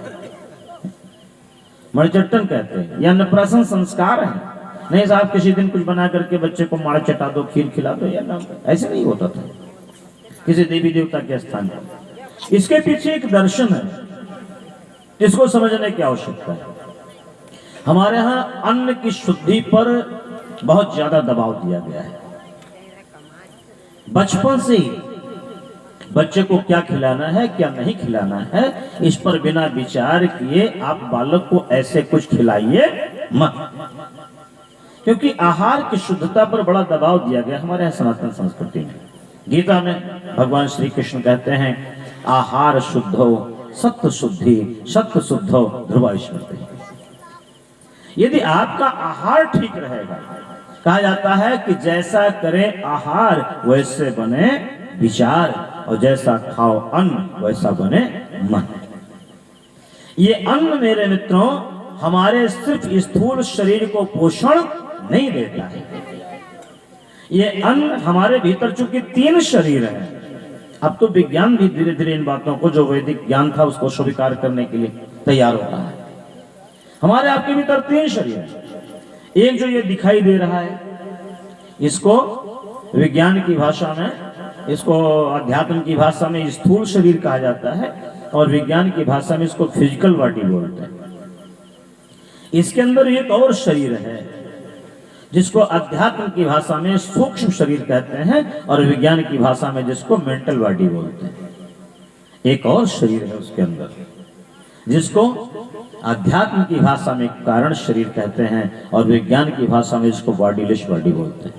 मड़चट्टन कहते हैं। यह अन्नप्राशन संस्कार है। नहीं साहब किसी दिन कुछ बना करके बच्चे को माड़ चटा दो, खीर खिला दो, या नाम, ऐसे नहीं होता था किसी देवी देवता के स्थान पर। इसके पीछे एक दर्शन है, इसको समझने की आवश्यकता है। हमारे यहाँ अन्न की शुद्धि पर बहुत ज्यादा दबाव दिया गया है। बचपन से ही बच्चे को क्या खिलाना है क्या नहीं खिलाना है, इस पर बिना विचार किए आप बालक को ऐसे कुछ खिलाइए मत, क्योंकि आहार की शुद्धता पर बड़ा दबाव दिया गया हमारे यहाँ सनातन संस्कृति में। गीता में भगवान श्री कृष्ण कहते हैं, आहार शुद्धो सत्य शुद्धि सत्य शुद्धो ध्रुवा स्मृति। यदि आपका आहार ठीक रहेगा, कहा जाता है कि जैसा करे आहार वैसे बने विचार, और जैसा खाओ अन्न वैसा बने मन। ये अन्न मेरे मित्रों हमारे सिर्फ स्थूल शरीर को पोषण नहीं देता है, ये अन्न हमारे भीतर चूंकि 3 शरीर है। अब तो विज्ञान भी धीरे धीरे इन बातों को, जो वैदिक ज्ञान था उसको स्वीकार करने के लिए तैयार हो रहा है। हमारे आपके भीतर 3 शरीर है। एक जो ये दिखाई दे रहा है, इसको विज्ञान की भाषा में, इसको अध्यात्म की भाषा में स्थूल शरीर कहा जाता है, और विज्ञान की भाषा में इसको फिजिकल बॉडी बोलते हैं। इसके अंदर एक और शरीर है जिसको अध्यात्म की भाषा में सूक्ष्म शरीर कहते हैं और विज्ञान की भाषा में जिसको मेंटल बॉडी बोलते हैं। एक और शरीर है उसके अंदर जिसको अध्यात्म की भाषा में कारण शरीर कहते हैं और विज्ञान की भाषा में जिसको बॉडीलेस बॉडी बोलते हैं।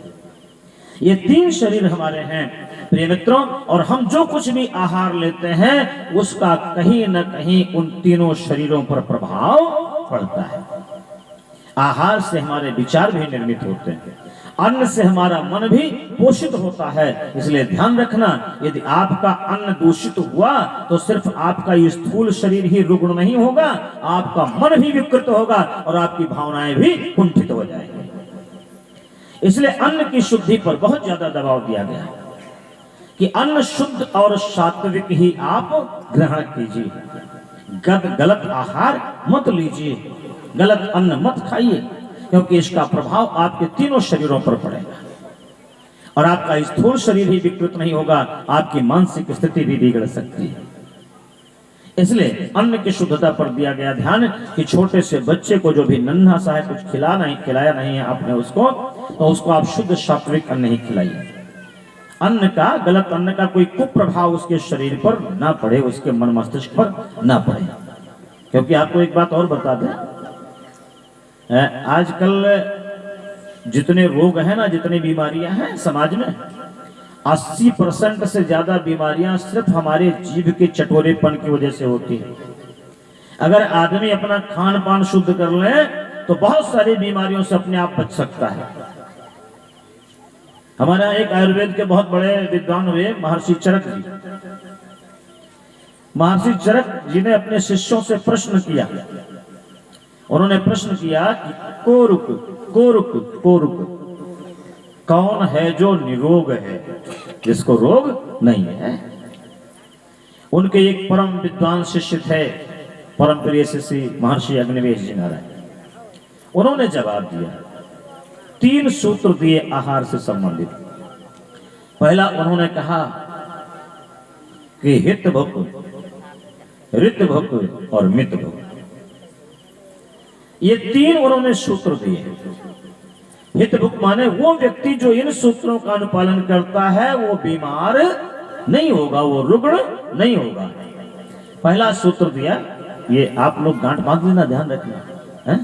ये तीन शरीर हमारे हैं प्रिय मित्रों, और हम जो कुछ भी आहार लेते हैं उसका कहीं न कहीं उन तीनों शरीरों पर प्रभाव पड़ता है। आहार से हमारे विचार भी निर्मित होते हैं, अन्न से हमारा मन भी पोषित होता है। इसलिए ध्यान रखना, यदि आपका अन्न दूषित हुआ तो सिर्फ आपका ये स्थूल शरीर ही रुग्ण नहीं होगा, आपका मन भी विकृत होगा और आपकी भावनाएं भी कुंठित हो जाएंगी। इसलिए अन्न की शुद्धि पर बहुत ज्यादा दबाव दिया गया है कि अन्न शुद्ध और सात्विक ही आप ग्रहण कीजिए। गलत आहार मत लीजिए, गलत अन्न मत खाइए, क्योंकि इसका प्रभाव आपके तीनों शरीरों पर पड़ेगा और आपका स्थूल शरीर ही विकृत नहीं होगा, आपकी मानसिक स्थिति भी बिगड़ सकती है। इसलिए अन्न की शुद्धता पर दिया गया ध्यान कि छोटे से बच्चे को जो भी नन्हा सा है, कुछ खिलाया नहीं है आपने उसको, तो उसको आप शुद्ध सात्विक अन्न ही खिलाइए। अन्न का, गलत अन्न का कोई कुप्रभाव उसके शरीर पर ना पड़े, उसके मन मस्तिष्क पर ना पड़े। क्योंकि आपको एक बात और बता दें, आजकल जितने रोग हैं ना, जितनी बीमारियां हैं समाज में, 80% से ज्यादा बीमारियां सिर्फ हमारे जीभ के चटोरेपन की वजह से होती है। अगर आदमी अपना खान पान शुद्ध कर ले तो बहुत सारी बीमारियों से अपने आप बच सकता है। हमारे यहाँ एक आयुर्वेद के बहुत बड़े विद्वान हुए महर्षि चरक जी। महर्षि चरक जी ने अपने शिष्यों से प्रश्न किया। उन्होंने प्रश्न किया कि कोरुक कोरुक कोरुक, कौन है जो निरोग है, जिसको रोग नहीं है। उनके एक परम विद्वान शिष्य थे, परम प्रिय शिष्य महर्षि अग्निवेश जी नारायण। उन्होंने जवाब दिया, 3 सूत्र दिए आहार से संबंधित। पहला उन्होंने कहा कि हित भुक, ऋत भुक और मित भुक, ये 3 उन्होंने सूत्र दिए। हित भुक माने वो व्यक्ति जो इन सूत्रों का अनुपालन करता है वो बीमार नहीं होगा, वो रुग्ण नहीं होगा। पहला सूत्र दिया, ये आप लोग गांठ बांध लेना, ध्यान रखना है,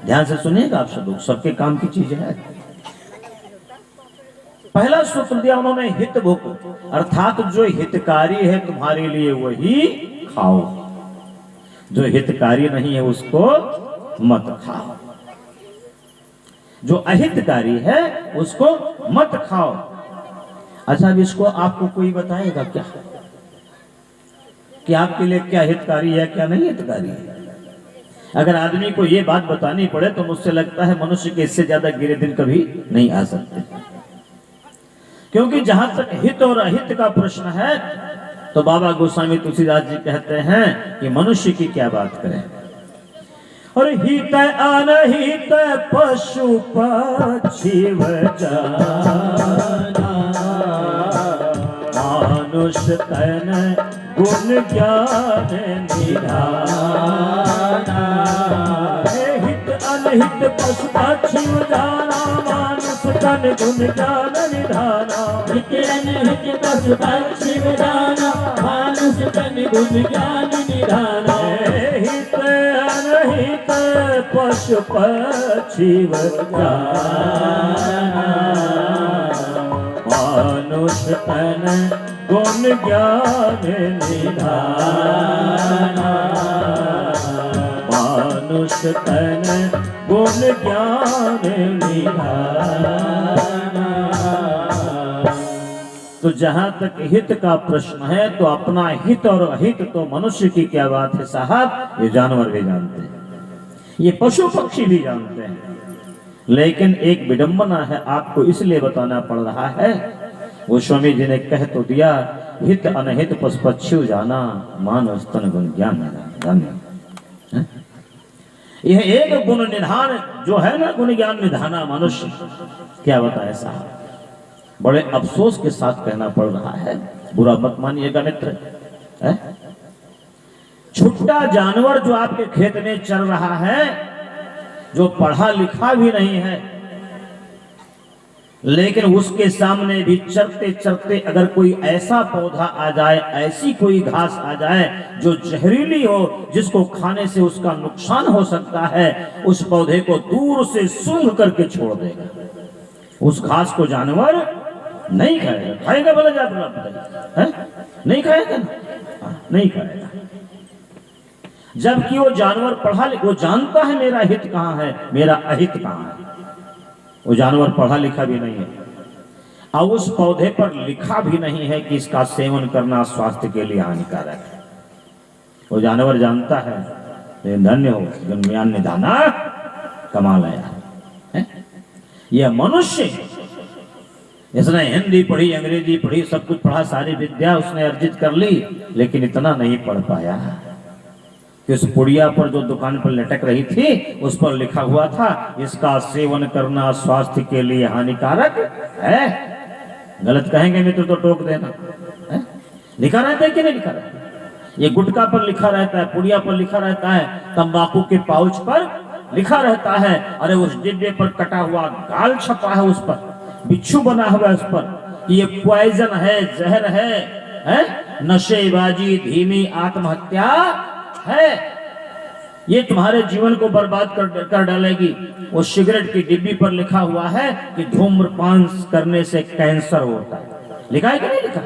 ध्यान से सुनिएगा आप सब लोग, सबके काम की चीज है। पहला सूत्र दिया उन्होंने हित भुक, अर्थात जो हितकारी है तुम्हारे लिए वही खाओ, जो हितकारी नहीं है उसको मत खाओ, जो अहितकारी है उसको मत खाओ। अच्छा, अब इसको आपको कोई बताएगा क्या कि आपके लिए क्या हितकारी है क्या नहीं हितकारी है? अगर आदमी को ये बात बतानी पड़े तो मुझसे लगता है मनुष्य के इससे ज्यादा गिरे दिन कभी नहीं आ सकते। क्योंकि जहां तक हित और अहित का प्रश्न है तो बाबा गोस्वामी तुलसीदास जी कहते हैं कि मनुष्य की क्या बात करें। और हित अनहित पशु पक्षी मानुष तन गुण ज्ञान निधाना। हित अनहित पशु पक्षी जाना, मानुष तन गुण ज्ञान निधाना। हित अनहित पशु पक्षी जाना, मानुष तन गुण ज्ञान निधाना। हित अनहित पशु पक्षी मानुष तन गुण ज्ञान निधाना। मानुष तन गुण ज्ञान निधाना। तो जहां तक हित का प्रश्न है तो अपना हित और अहित तो मनुष्य की क्या बात है साहब, ये जानवर भी जानते हैं, ये पशु पक्षी भी जानते हैं। लेकिन एक विडंबना है, आपको इसलिए बताना पड़ रहा है। वो स्वामी जी ने कह तो दिया, हित अनहित पशु पक्षी जाना, मानव तन गुण ज्ञान। यह एक गुण निधान जो है ना, गुण ज्ञान निधाना मनुष्य, क्या बताए साहब, बड़े अफसोस के साथ कहना पड़ रहा है, बुरा मत मानिएगा मित्र। छुट्टा जानवर जो आपके खेत में चल रहा है, जो पढ़ा लिखा भी नहीं है, लेकिन उसके सामने भी चरते चरते अगर कोई ऐसा पौधा आ जाए, ऐसी कोई घास आ जाए जो जहरीली हो, जिसको खाने से उसका नुकसान हो सकता है, उस पौधे को दूर से सूंघ करके छोड़ देगा। उस घास को जानवर नहीं खाएगा। खाएगा बोला जाए बताइए, नहीं खाएगा ना, नहीं खाएगा। जबकि वो जानवर पढ़ा लिखा, वो जानता है मेरा हित कहाँ है, मेरा अहित कहाँ है। वो जानवर पढ़ा लिखा भी नहीं है और उस पौधे पर लिखा भी नहीं है कि इसका सेवन करना स्वास्थ्य के लिए हानिकारक है। वो जानवर जानता है, लेकिन धन्य हो ज्ञान निधाना कमा लाया। यह मनुष्य, इसने हिंदी पढ़ी, अंग्रेजी पढ़ी, सब कुछ पढ़ा, सारी विद्या उसने अर्जित कर ली, लेकिन इतना नहीं पढ़ पाया कि उस पुड़िया पर जो दुकान पर लटक रही थी उस पर लिखा हुआ था इसका सेवन करना स्वास्थ्य के लिए हानिकारक है। गलत कहेंगे मित्र तो टोक देना। लिखा रहता है कि नहीं लिखा रहता है? ये गुटखा पर लिखा रहता है, पुड़िया पर लिखा रहता है, तंबाकू के पाउच पर लिखा रहता है। अरे उस डिब्बे पर कटा हुआ गाल छपा है, उस पर बिच्छू बना हुआ है, उस पर ये पॉइजन है, जहर है, नशेबाजी, धीमी आत्महत्या है, ये तुम्हारे जीवन को बर्बाद कर डालेगी। वो सिगरेट की डिब्बी पर लिखा हुआ है कि धूम्रपान करने से कैंसर होता है। लिखा है कि नहीं लिखा?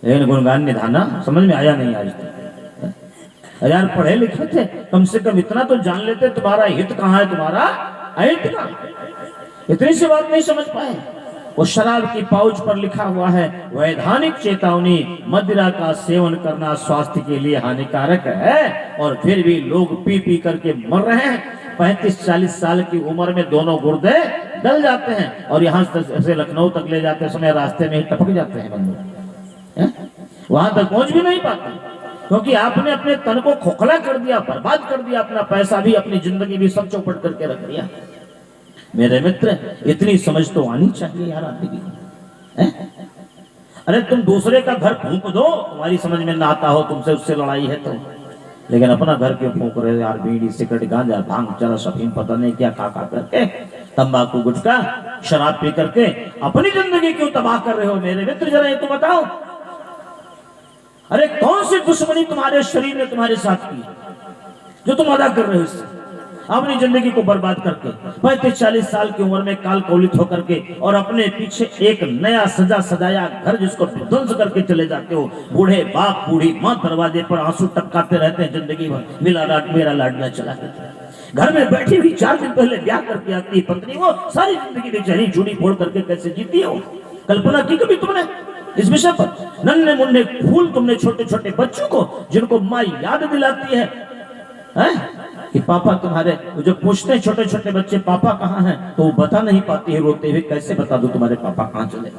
लेकिन गुणगान निधाना समझ में आया नहीं आज तक। यार पढ़े लिखे थे, कम से कम इतना तो जान लेते तुम्हारा हित कहाँ है, तुम्हारा अहित कहाँ है। इतनी सी बात नहीं समझ पाए। वो शराब की पाउच पर लिखा हुआ है वैधानिक चेतावनी, मदिरा का सेवन करना स्वास्थ्य के लिए हानिकारक है, और फिर भी लोग पी पी करके मर रहे हैं। 35-40 साल की उम्र में दोनों गुर्दे डल जाते हैं और यहाँ से लखनऊ तक ले जाते समय रास्ते में ही टपक जाते हैं बंदे, वहां तक पहुंच भी नहीं पाते, क्योंकि आपने अपने तन को खोखला कर दिया, बर्बाद कर दिया, अपना पैसा भी, अपनी जिंदगी भी सब चौपट करके रख दिया। मेरे मित्र, इतनी समझ तो आनी चाहिए यार आदमी की। अरे तुम दूसरे का घर फूंक दो, तुम्हारी समझ में ना आता हो, तुमसे उससे लड़ाई है तो, लेकिन अपना घर क्यों फूंक रहे हो यार? बीड़ी, सिगरेट, गांजा, भांग, चरस, अफीम, पता नहीं क्या खा करके, तंबाकू, गुटखा, शराब पी करके अपनी जिंदगी क्यों तबाह कर रहे हो? मेरे मित्र जरा ये तो बताओ। अरे कौन सी दुश्मनी तुम्हारे शरीर ने तुम्हारे साथ की जो तुम अदा कर रहे हो इससे? अपनी जिंदगी को बर्बाद करके 35-40 साल की उम्र में काल कौलित होकर के और अपने पीछे एक नया सजा सजाया घर जिसको ध्वंस करके चले जाते हो। बूढ़े बाप, बूढ़ी माँ दरवाजे पर आंसू टपकाते रहते हैं जिंदगी भर, मेरा लाडला चला गया। घर में बैठी हुई 4 दिन पहले ब्याह करके आती पत्नी, वो सारी जिंदगी बेचारी चूड़ी फोड़ करके कैसे जीती हो? कल्पना की कभी तुमने इस विषय पर? नन्हे मुन्ने फूल तुमने छोटे छोटे बच्चों को, जिनको माँ याद दिलाती है कि पापा तुम्हारे, जो पूछते हैं छोटे छोटे बच्चे पापा कहाँ हैं, तो वो बता नहीं पाती है रोते हुए, कैसे बता दो तुम्हारे पापा कहाँ चले,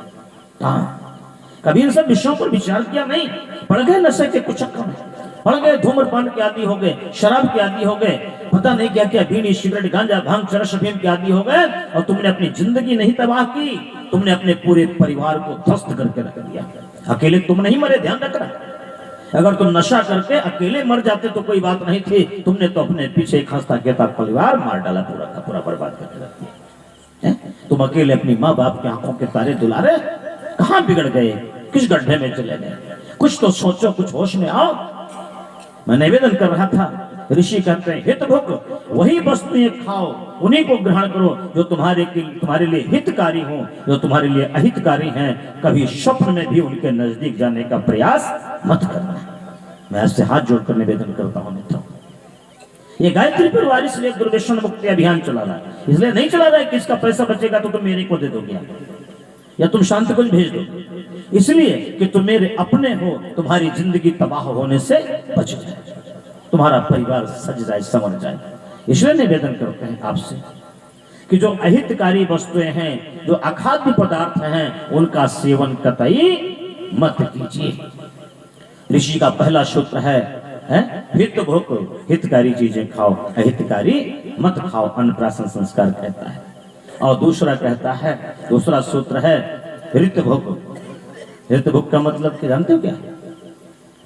कहाँ? कभी इन सब विषयों पर विचार किया नहीं? पड़ गए नशे के कुचक्कर में, पड़ गए धूम्रपान के आदी हो गए, शराब के आदी हो गए, पता नहीं क्या क्या, बीड़ी, सिगरेट, गांजा, भांग, चरस, अफीम के आदी हो गए, और तुमने अपनी जिंदगी नहीं तबाह की, तुमने अपने पूरे परिवार को ध्वस्त करके रख दिया। अकेले तुम नहीं मरे, ध्यान रखना। अगर तुम नशा करके अकेले मर जाते तो कोई बात नहीं थी, तुमने तो अपने पीछे खस्ता कहता परिवार मार डाला, पूरा का पूरा बर्बाद करके रख दिया। तुम अकेले अपनी माँ बाप की आंखों के तारे दुलारे कहाँ बिगड़ गए, किस गड्ढे में चले गए? कुछ तो सोचो, कुछ होश में आओ। मैं निवेदन कर रहा था, ऋषि कहते हैं हित भुक वही वस्तुएं खाओ, उन्हीं को ग्रहण करो जो तुम्हारे लिए हितकारी हो, जो तुम्हारे लिए अहितकारी हैं। कभी स्वप्न में भी उनके नजदीक जाने का प्रयास मत करना। मैं आपसे हाथ जोड़कर निवेदन करता हूं मित्रों, ये गायत्री परिवार इसलिए दुर्व्यसन मुक्ति अभियान चला रहा है, इसलिए नहीं चला रहा है कि इसका पैसा बचेगा तो तुम मेरे को दे दोगे या तुम शांत को भेज दो, इसलिए कि तुम मेरे अपने हो, तुम्हारी जिंदगी तबाह होने से बच जाए, तुम्हारा परिवार सज जाए, संवर जाए। इसलिए निवेदन करते हैं आपसे कि जो अहितकारी वस्तुएं हैं, जो अखाद्य पदार्थ हैं, उनका सेवन कतई मत कीजिए। ऋषि का पहला सूत्र है हित भुक, हितकारी चीजें खाओ, अहितकारी मत खाओ, अन्नप्राशन संस्कार कहता है। और दूसरा कहता है, दूसरा सूत्र है ऋत भुक। ऋत भुक का मतलब कि जानते हो क्या?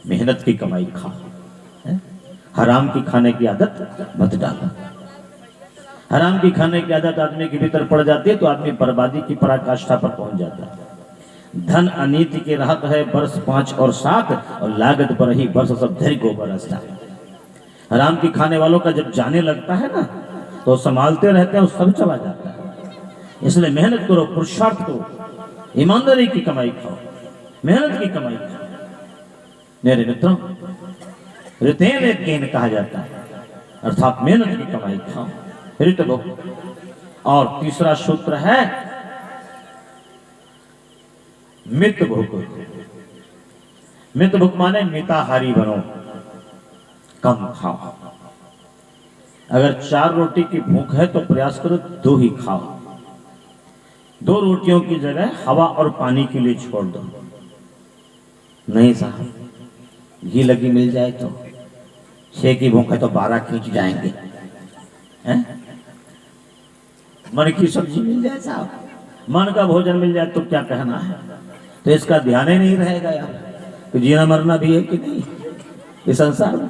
मेहनत की कमाई खाओ, हराम की खाने की आदत मत डालो। हराम की खाने की आदत आदमी के भीतर पड़ जाती है तो आदमी बर्बादी की पराकाष्ठा पर पहुंच जाता है। धन अनीति की राहत है वर्ष 5 और 7 और लागत पर ही वर्ष सब धैर्य को बरसता है। हराम की खाने वालों का जब जाने लगता है ना तो संभालते रहते हैं और सब चला जाता है। इसलिए मेहनत करो, पुरुषार्थ करो, ईमानदारी की कमाई खाओ, मेहनत की कमाई खाओ। मेरे मित्रों, रितेन एक गेन कहा जाता है, अर्थात मेहनत की कमाई खाओ। ऋत भुक। और तीसरा सूत्र है मित भुक। मित भुक माने मिताहारी बनो, कम खाओ। अगर 4 रोटी की भूख है तो प्रयास करो 2 ही खाओ। 2 रोटियों की जगह हवा और पानी के लिए छोड़ दो। नहीं साहब, घी लगी मिल जाए तो 6 की भूख है तो 12 खींच जाएंगे। हैं? मन की सब्जी मिल जाए साहब, मन का भोजन मिल जाए तो क्या कहना है। तो इसका ध्यान ही नहीं रहेगा यार कि जीना मरना भी है कि नहीं इस संसार में।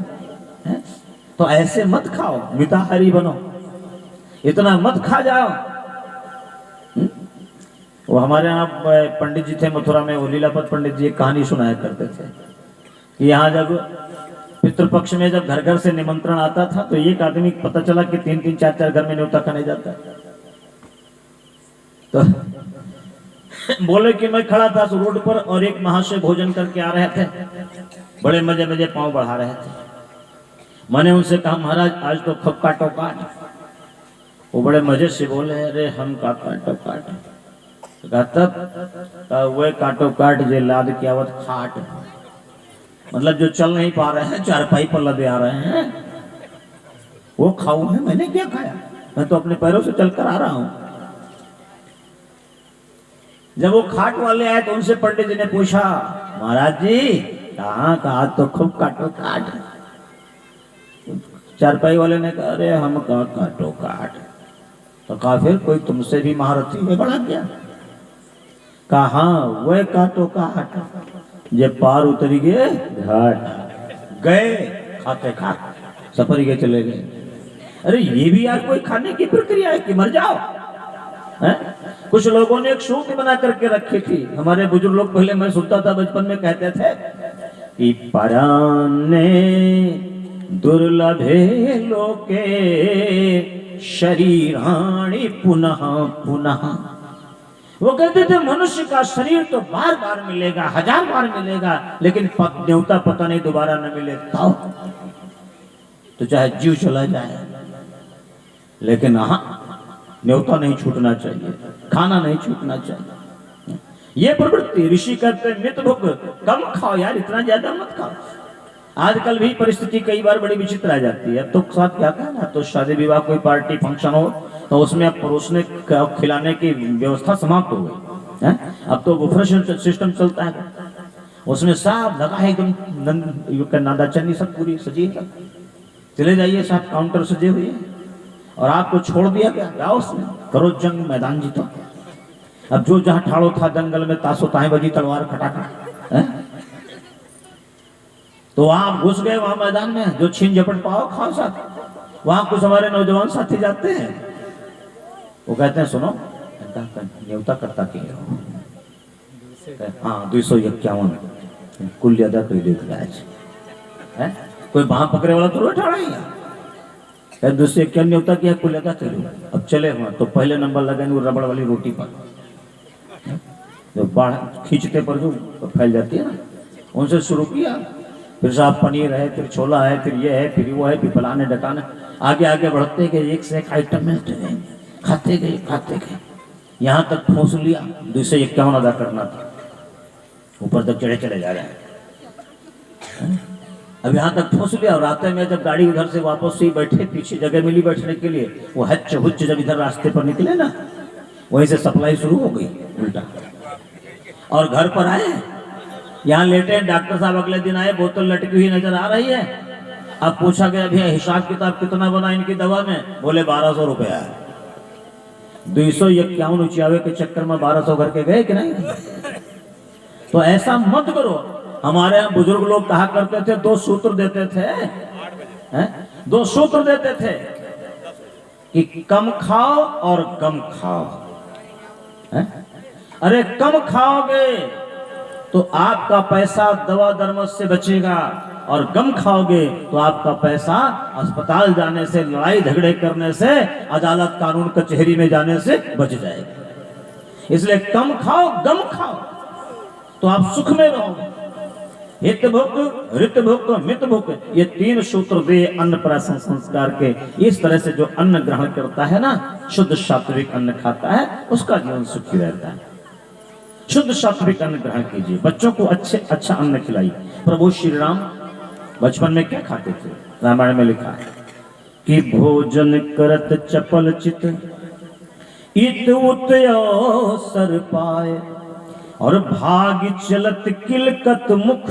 हैं? तो ऐसे मत खाओ, मिताहारी बनो, इतना मत खा जाओ। वो हमारे यहाँ पंडित जी थे मथुरा में, वो लीलापत पंडित जी एक कहानी सुनाया करते थे कि यहाँ जब पितृपक्ष में जब घर घर से निमंत्रण आता था तो एक आदमी पता चला कि 3-3, 4-4 घर में न्योता खाने जाता है। तो बोले कि मैं खड़ा था रोड पर और एक महाशय भोजन करके आ रहे थे, बड़े मजे मजे पांव बढ़ा रहे थे। मैंने उनसे कहा महाराज आज तो खूब काटो काट। वो बड़े मजे से बोले अरे हम का काटो काट। तब वे काटो काट जे लाद की आवत खाट, मतलब जो चल नहीं पा रहे हैं, चारपाई पर लदे आ रहे हैं, वो खाऊं है। मैंने क्या खाया, मैं तो अपने पैरों से चलकर आ रहा हूं। जब वो खाट वाले आए तो उनसे पंडित जी ने पूछा महाराज जी कहाँ कहा, तो खूब काटो काट। चारपाई वाले ने कहा अरे हम कहा काटो काट। तो कहा फिर कोई तुमसे भी महारथी है बड़ा क्या। कहा वह काटो काट जे पार उतरी गए घाट, गए खाते खाते सफर के चले गए। अरे ये भी यार कोई खाने की प्रक्रिया है कि मर जाओ। है? कुछ लोगों ने एक सूत्र बना करके रखी थी। हमारे बुजुर्ग लोग पहले मैं सुनता था बचपन में कहते थे कि पराने दुर्लभे लोके शरीराणि पुनः पुनः। वो कहते थे मनुष्य का शरीर तो बार बार मिलेगा, 1000 बार मिलेगा, लेकिन न्योता पता नहीं दोबारा न मिले तो चाहे जीव चला जाए, लेकिन हाँ न्योता नहीं छूटना चाहिए, खाना नहीं छूटना चाहिए। ये प्रवृत्ति ऋषि कहते हैं मित भुक, कम खाओ यार, इतना ज्यादा मत खाओ। आजकल भी परिस्थिति कई बार बड़ी विचित्र आ जाती है। तो साथ क्या कहना, तो शादी विवाह कोई पार्टी फंक्शन हो तो उसमें अब परोसने खिलाने की व्यवस्था समाप्त हो गई है। अब तो बुफे सिस्टम चलता है, उसमें साफ लगा है एकदम नादा चन्नी सब पूरी सजी है। चले जाइए साहब, काउंटर सजे हुए और आपको छोड़ दिया गया, जाओ उसमें करो जंग, मैदान जीतो। अब जो जहां ठाड़ो था जंगल में तासो ताहे बजी तलवार खटाखट है। तो वहां घुस गए वहां मैदान में, जो छीन झपट पाओ खाओ साथ। वहां कुछ हमारे नौजवान साथी जाते हैं, वो कहते हैं सुनो न्योता करता के हाँ 251 कुल ज्यादा कोई देख रहा है। कोई वहां पकड़े वाला तो बैठा रही 251 न्योता किया कुल ज्यादा करो। अब चले हुआ तो पहले नंबर लगाएंगे वो रबड़ वाली रोटी पर, जो बाढ़ खींचते पर जो फैल जाती है ना, उनसे शुरू किया। फिर साहब पनीर है, फिर छोला है, फिर ये है, फिर वो है, फिर फलाने ढकाने, आगे आगे बढ़ते गए, एक से एक आइटम मिलते गए, खाते गए यहाँ तक ठूस लिया 251 अदा करना था। ऊपर तक चले जा रहे हैं। अब यहाँ तक ठूस लिया और रास्ते में जब गाड़ी उधर से वापस से बैठे, पीछे जगह मिली बैठने के लिए, वो हच्च हुच्च जब इधर रास्ते पर निकले ना, वहीं से सप्लाई शुरू हो गई उल्टा। और घर पर आए, यहाँ लेटे, डॉक्टर साहब अगले दिन आए, बोतल लटकी हुई नजर आ रही है। अब पूछा गया भैया हिसाब किताब कितना बना इनकी दवा में, बोले 1200 रुपया। 251 उचियावे के चक्कर में 1200 करके गए कि नहीं। तो ऐसा मत करो। हमारे यहाँ बुजुर्ग लोग कहा करते थे, 2 सूत्र देते थे, 2 सूत्र देते थे। कि कम खाओ और कम खाओ। है? अरे कम खाओगे तो आपका पैसा दवा दरमद से बचेगा, और कम खाओगे तो आपका पैसा अस्पताल जाने से, लड़ाई झगड़े करने से, अदालत कानून कचहरी में जाने से बच जाएगा। इसलिए कम खाओ, गम खाओ, तो आप सुख में रहोगे। हित भुक, ऋत भुक, मित भुक, ये 3 सूत्र दे अन्न प्राशन संस्कार के। इस तरह से जो अन्न ग्रहण करता है ना, शुद्ध सात्विक अन्न खाता है, उसका जीवन सुखी रहता है। शुद्ध सात्विक अन्न ग्रहण कीजिए, बच्चों को अच्छा अन्न खिलाइए। प्रभु श्री राम बचपन में क्या खाते थे? रामायण में लिखा है कि भोजन करत चपल चित, इत उत अवसर पाए, और भाग चलत किलकत मुख,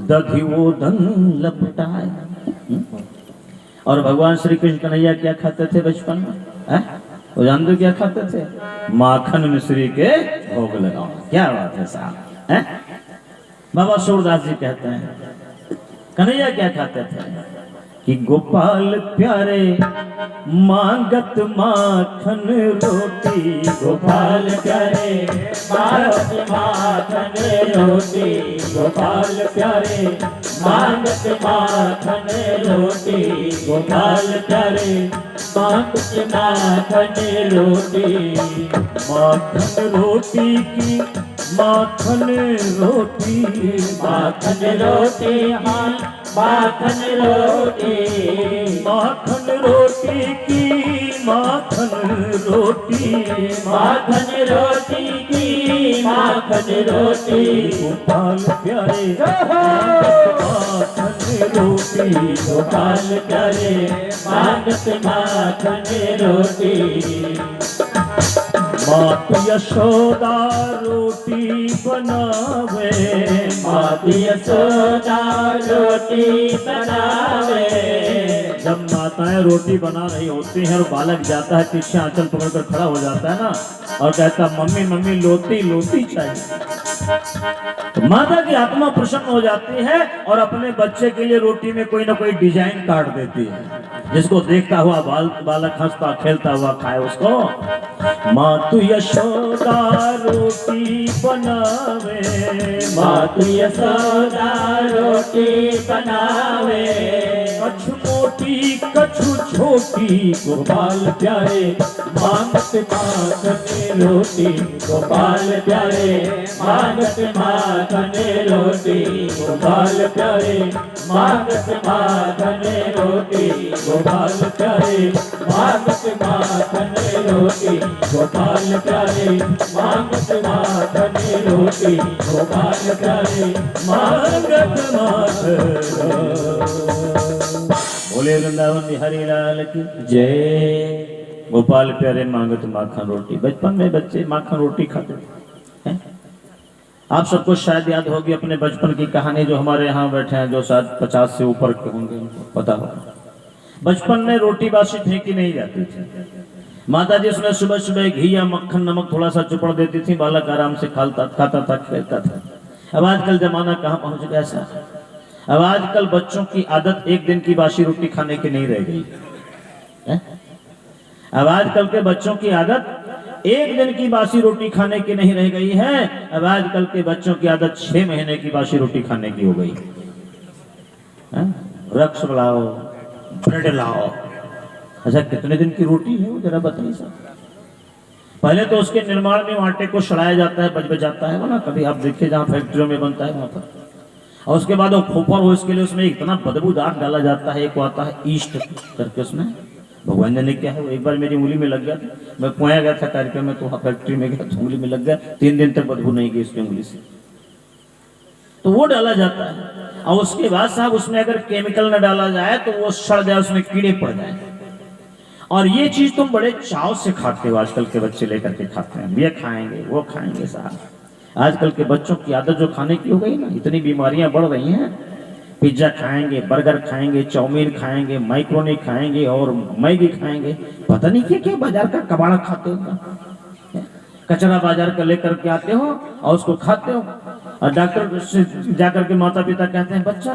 दधि वो धन लपटाए। और भगवान श्री कृष्ण कन्हैया क्या खाते थे बचपन में? वो जानते क्या खाते थे? माखन मिश्री के भोग लगाओ। क्या बात है साहब। बाबा सूरदास जी कहते हैं कन्हैया क्या खाते थे कि गोपाल प्यारे मांगत माखन रोटी, गोपाल प्यारे मांगत माखन रोटी, गोपाल प्यारे मांगत माखन रोटी, गोपाल प्यारे मांगत माखन रोटी। माखन रोटी की माखन रोटी, माखन रोटी, हाँ माखन रोटी, माखन रोटी की माखन रोटी, माखन रोटी की माखन रोटी। गोपाल प्यारे माखन रोटी, गोपाल प्यारे मांगत माखन रोटी। मात यशोदा रोटी बनावे, मात यशोदा रोटी बनावे। जब माताएं रोटी बना रही होती हैं और बालक जाता है पीछे आंचल पकड़कर खड़ा हो जाता है ना, और कहता मम्मी मम्मी लोटी लोटी चाहिए, तो माता की आत्मा प्रसन्न हो जाती है और अपने बच्चे के लिए रोटी में कोई ना कोई डिजाइन काट देती है, जिसको देखता हुआ बालक हंसता खेलता हुआ खाए उसको। मातु यशोदा रोटी बनावे, मातु यशोदा रोटी बनावे। कछु मोटी कछु छोटी, गोपाल प्यारे मांगत माखन रोटी, गोपाल प्यारे मांगत माखन रोटी, गोपाल प्यारे मांगत माखन रोटी, गोपाल प्यारे मांगत माखन रोटी, गोपाल प्यारे मांगत माखन रोटी, गोपाल प्यारे मांगत माखन। बोले वृंदावन बिहारी लाल की जय। गोपाल प्यारे मांगत माखन रोटी। बचपन में बच्चे माखन रोटी खाते थे। हैं? आप सबको शायद याद होगी अपने बचपन की कहानी, जो हमारे यहाँ बैठे हैं जो शायद 50 से ऊपर के होंगे उनको पता होगा। बचपन में रोटी बासी फेंकी नहीं जाती थी। माता जी उसमें सुबह सुबह घी या मक्खन नमक थोड़ा सा चुपड़ देती थी, बालक आराम से खाता था खेलता था। अब आजकल जमाना कहाँ पहुंच गया ऐसा। अब आजकल बच्चों की आदत एक दिन की बासी रोटी खाने की नहीं रह गई है? अब आजकल के बच्चों की आदत एक दिन की बासी रोटी खाने की नहीं रह गई है। अब आजकल के बच्चों की आदत 6 महीने की बासी रोटी खाने की हो गई है? रक्स लाओ, ब्रेड लाओ। अच्छा कितने दिन की रोटी है वो जरा बताइए साहब। पहले तो उसके निर्माण में आटे को सड़ाया जाता है, बच जाता है ना, कभी आप देखिए जहाँ फैक्ट्रियों में बनता है वहां पर। और उसके बाद वो खोपर हो, इसके लिए उसमें इतना बदबूदार डाला जाता है, एक आता है ईस्ट करके उसमें। भगवान जाने क्या है वो, एक बार मेरी उंगली में लग गया था। मैं पोया गया था कार्यक्रम में, तो वहाँ फैक्ट्री में गया तो उंगली में लग गया। 3 दिन तक बदबू नहीं गई उसकी उंगली से। तो वो डाला जाता है, और उसके बाद साहब उसमें अगर केमिकल न डाला जाए तो वो सड़ जाए, उसमें कीड़े पड़ जाए। और ये चीज तुम बड़े चाव से खाते हो, आजकल के बच्चे लेकर के खाते हैं, ये खाएंगे वो खाएंगे साहब। आजकल के बच्चों की आदत जो खाने की हो गई ना, इतनी बीमारियां बढ़ रही हैं। पिज्जा खाएंगे, बर्गर खाएंगे, चाउमीन खाएंगे, माइक्रोनी खाएंगे और मैगी खाएंगे, पता नहीं क्या क्या बाजार का कबाड़ा खाते हो, कचरा बाजार का लेकर के आते हो और उसको खाते हो। और डॉक्टर से जाकर के माता पिता कहते हैं बच्चा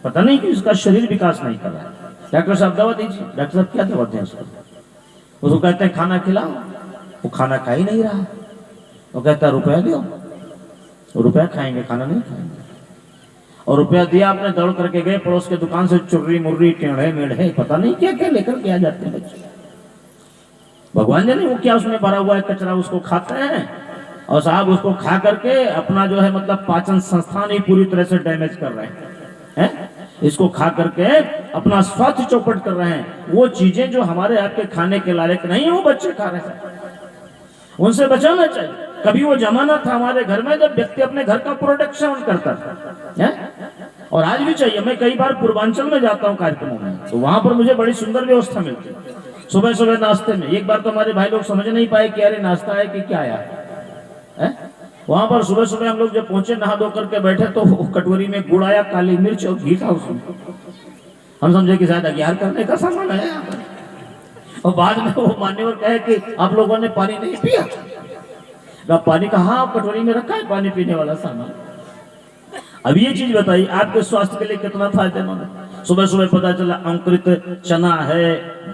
पता नहीं कि उसका शरीर विकास नहीं कर रहा है, डॉक्टर साहब दवा दीजिए। डॉक्टर साहब क्या दवा दें उसको कहते हैं खाना खिलाओ, वो खाना खा ही नहीं रहा। वो कहता है रुपया दो, रुपया खाएंगे, खाना नहीं खाएंगे। और रुपया दिया, आपने दौड़ करके गए पड़ोस के दुकान से चुर्री मुर्री टेढ़े मेढ़े पता नहीं क्या क्या लेकर के आ जाते हैं बच्चे। भगवान जाने वो क्या उसमें भरा हुआ है कचरा, उसको खाते हैं। और साहब उसको खा करके अपना जो है मतलब पाचन संस्थान ही पूरी तरह से डैमेज कर रहे हैं। इसको खा करके अपना स्वास्थ्य चौपट कर रहे हैं। वो चीजें जो हमारे आपके खाने के लायक नहीं है वो बच्चे खा रहे हैं, उनसे बचाना चाहिए। कभी वो जमाना था हमारे घर में जब व्यक्ति अपने घर का प्रोटेक्शन करता था, है? और आज भी चाहिए। मैं कई बार पूर्वांचल में जाता हूँ कार्यक्रमों में, तो वहां पर मुझे बड़ी सुंदर व्यवस्था मिलती है। सुबह सुबह नाश्ते में एक बार तो हमारे भाई लोग समझ नहीं पाए कि अरे नाश्ता है कि क्या आया है। वहां पर सुबह सुबह हम लोग जब पहुंचे, नहा धो करके बैठे, तो कटोरी में गुड़ आया, काली मिर्च और घी था उसमें। हम समझे कि शायद अज्ञान करने का सामान है। और बाद में वो मान्यवर कहे कि आप लोगों ने पानी नहीं पिया। पानी कहाँ कटोरी में रखा है पानी पीने वाला सामान। अब ये चीज बताइए आपके स्वास्थ्य के लिए कितना फायदेमंद है। सुबह सुबह पता चला अंकुरित चना है,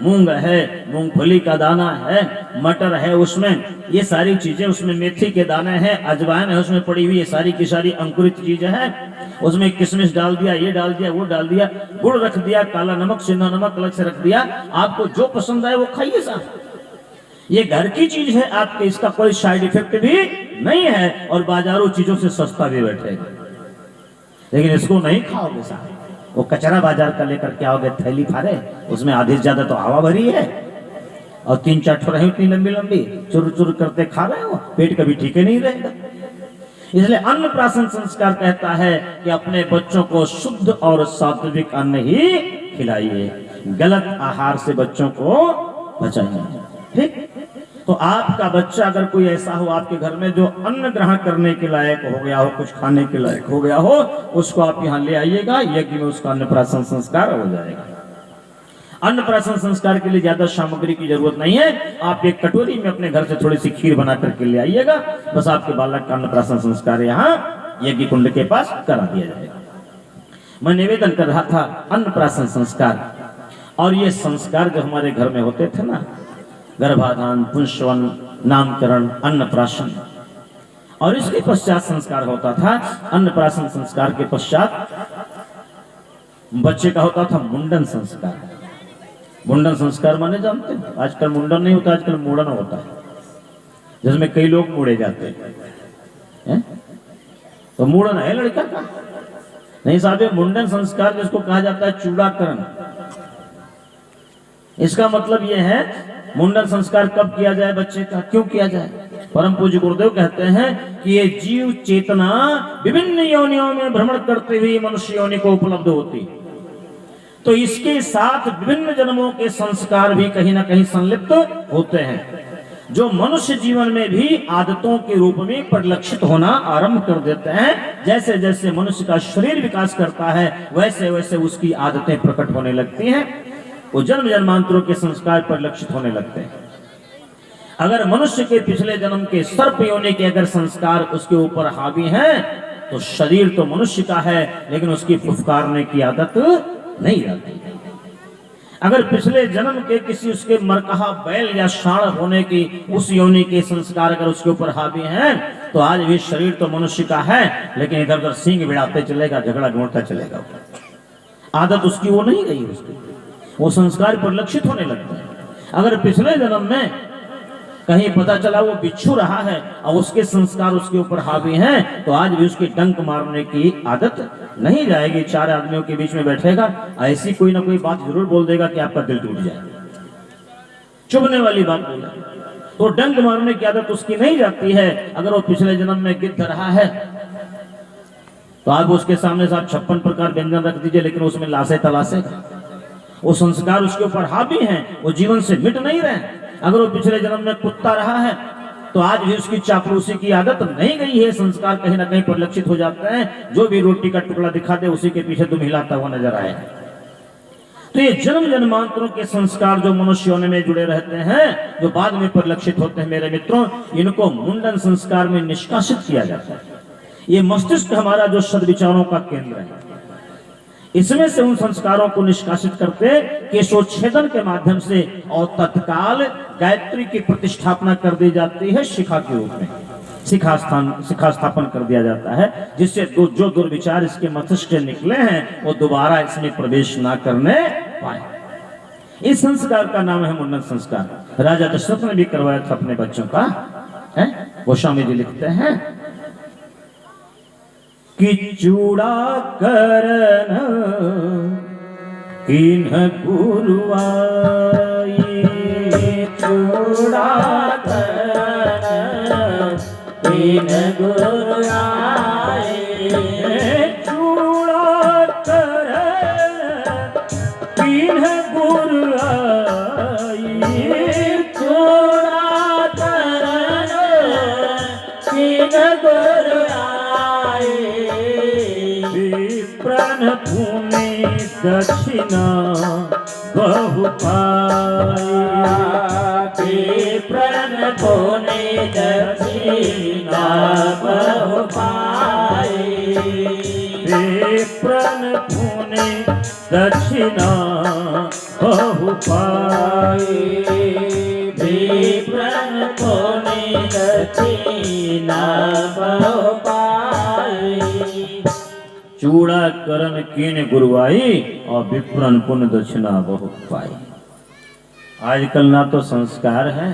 मूंग है, मूंगफली का दाना है, मटर है, उसमें ये सारी चीजें, उसमें मेथी के दाने हैं, अजवाइन है उसमें पड़ी हुई, ये सारी की सारी अंकुरित चीजें हैं। उसमें किशमिश डाल दिया, ये डाल दिया, वो डाल दिया, गुड़ रख दिया, काला नमक सिंधा नमक अलग से रख दिया। आपको जो पसंद आए वो खाइए साहब। ये घर की चीज है आपके, इसका कोई साइड इफेक्ट भी नहीं है और बाजारों चीजों से सस्ता भी बैठेगा। लेकिन इसको नहीं खाओगे साहब, वो कचरा बाजार का लेकर के आओगे थैली फारे, उसमें आधी से ज्यादा तो हवा भरी है और 3-4 ठो रही इतनी लंबी लंबी, चुर चुर करते खा रहे हो, पेट कभी ठीक नहीं रहेगा। इसलिए अन्नप्राशन संस्कार कहता है कि अपने बच्चों को शुद्ध और सात्विक अन्न ही खिलाइए, गलत आहार से बच्चों को बचाइए। ठीक, तो आपका बच्चा अगर कोई ऐसा हो आपके घर में जो अन्न ग्रहण करने के लायक हो गया हो, कुछ खाने के लायक हो गया हो, उसको आप यहाँ ले आइएगा, यज्ञ में उसका अन्नप्राशन संस्कार हो जाएगा। अन्नप्राशन संस्कार के लिए ज्यादा सामग्री की जरूरत नहीं है। आप एक कटोरी में अपने घर से थोड़ी सी खीर बना करके ले आइएगा, बस आपके बालक का अन्नप्राशन संस्कार यहाँ यज्ञ कुंड के पास करा दिया जाएगा। मैं निवेदन कर रहा था अन्नप्राशन संस्कार, और ये संस्कार जो हमारे घर में होते थे ना, गर्भाधान, पुंसवन, नामकरण, अन्नप्राशन, और इसके पश्चात संस्कार होता था। अन्नप्राशन संस्कार के पश्चात बच्चे का होता था मुंडन संस्कार। मुंडन संस्कार माने जानते हैं, आजकल मुंडन नहीं होता, आजकल मुंडन होता है, जिसमें कई लोग मुड़े जाते हैं। तो मुंडन है लड़का का नहीं साहब, मुंडन संस्कार जिसको कहा जाता है चूड़ाकरण। इसका मतलब यह है मुंडन संस्कार कब किया जाए बच्चे का, क्यों किया जाए। परम पूज्य गुरुदेव कहते हैं कि ये जीव चेतना विभिन्न योनियों में भ्रमण करते हुए मनुष्य योनि को उपलब्ध होती, तो इसके साथ विभिन्न जन्मों के संस्कार भी कहीं ना कहीं संलिप्त होते हैं, जो मनुष्य जीवन में भी आदतों के रूप में परिलक्षित होना आरंभ कर देते हैं। जैसे जैसे मनुष्य का शरीर विकास करता है वैसे वैसे उसकी आदतें प्रकट होने लगती हैं, वो जन्म जन्मांतरों के संस्कार परिलक्षित होने लगते हैं। अगर मनुष्य के पिछले जन्म के सर्प योनि के अगर संस्कार उसके ऊपर हावी हैं, तो शरीर तो मनुष्य का है लेकिन उसकी फुफकारने की आदत नहीं रहती। अगर पिछले जन्म के किसी उसके मरकहा बैल या सांड होने की उस योनि के संस्कार अगर उसके ऊपर हावी हैं, तो आज भी शरीर तो मनुष्य का है लेकिन इधर उधर सींग भिड़ाते चलेगा, झगड़ा ढूंढता चलेगा। आदत उसकी वो नहीं गई, उसकी वो संस्कार परिलक्षित होने लगते हैं। अगर पिछले जन्म में कहीं पता चला वो बिच्छू रहा है और उसके संस्कार उसके ऊपर हावी हैं, तो आज भी उसकी डंक मारने की आदत नहीं जाएगी। 4 आदमियों के बीच में बैठेगा, ऐसी कोई ना कोई बात जरूर बोल देगा कि आपका दिल टूट जाए, चुभने वाली बात बोलेगा, तो डंक मारने की आदत उसकी नहीं जाती है। अगर वो पिछले जन्म में गिद्ध रहा है, तो आप उसके सामने साथ 56 प्रकार व्यंजन रख दीजिए, लेकिन उसमें लाशे तलाशे, वो संस्कार उसके ऊपर हावी हैं, वो जीवन से मिट नहीं रहे। अगर वो पिछले जन्म में कुत्ता रहा है, तो आज भी उसकी चापलूसी की आदत नहीं गई है, संस्कार कहीं ना कहीं परिलक्षित हो जाते हैं। जो भी रोटी का टुकड़ा दिखा दे उसी के पीछे तुम हिलाता हुआ नजर आए। तो ये जन्म जन्मांतरों के संस्कार जो मनुष्यों में जुड़े रहते हैं, जो बाद में परिलक्षित होते हैं, मेरे मित्रों, इनको मुंडन संस्कार में निष्कासित किया जाता है। ये मस्तिष्क हमारा जो सद्विचारों का केंद्र है, इसमें से उन संस्कारों को निष्कासित करके केशोच्छेदन के माध्यम से और तत्काल गायत्री की प्रतिष्ठापना कर दी जाती है शिखा के रूप में। शिखा स्थापन कर दिया जाता है, जिससे जो दुर्विचार इसके मस्तिष्क से निकले हैं वो दोबारा इसमें प्रवेश ना करने पाए। इस संस्कार का नाम है मुंडन संस्कार। राजा दशरथ ने भी करवाया था अपने बच्चों का, है? गोस्वामी जी लिखते हैं कि चूड़ा करन किन्ह गुरुआई, चूड़ा करन किन्ह गुरुआई, चूड़ा करन किन्ह गुरुआई, चूड़ा करन किन्ह गुरुआई, विप्रन भूमि दक्षिणा बहु पाई, विप्रन भूमि दक्षिणा बहु पाई, विप्रन भूमि दक्षिणा बहु पाई, विप्रन भूमि दक्षिणा बहु पाई, चूड़ा करन कीन गुरुआई और विप्रन पुण्य दक्षिणा बहु पाई। आजकल ना तो संस्कार है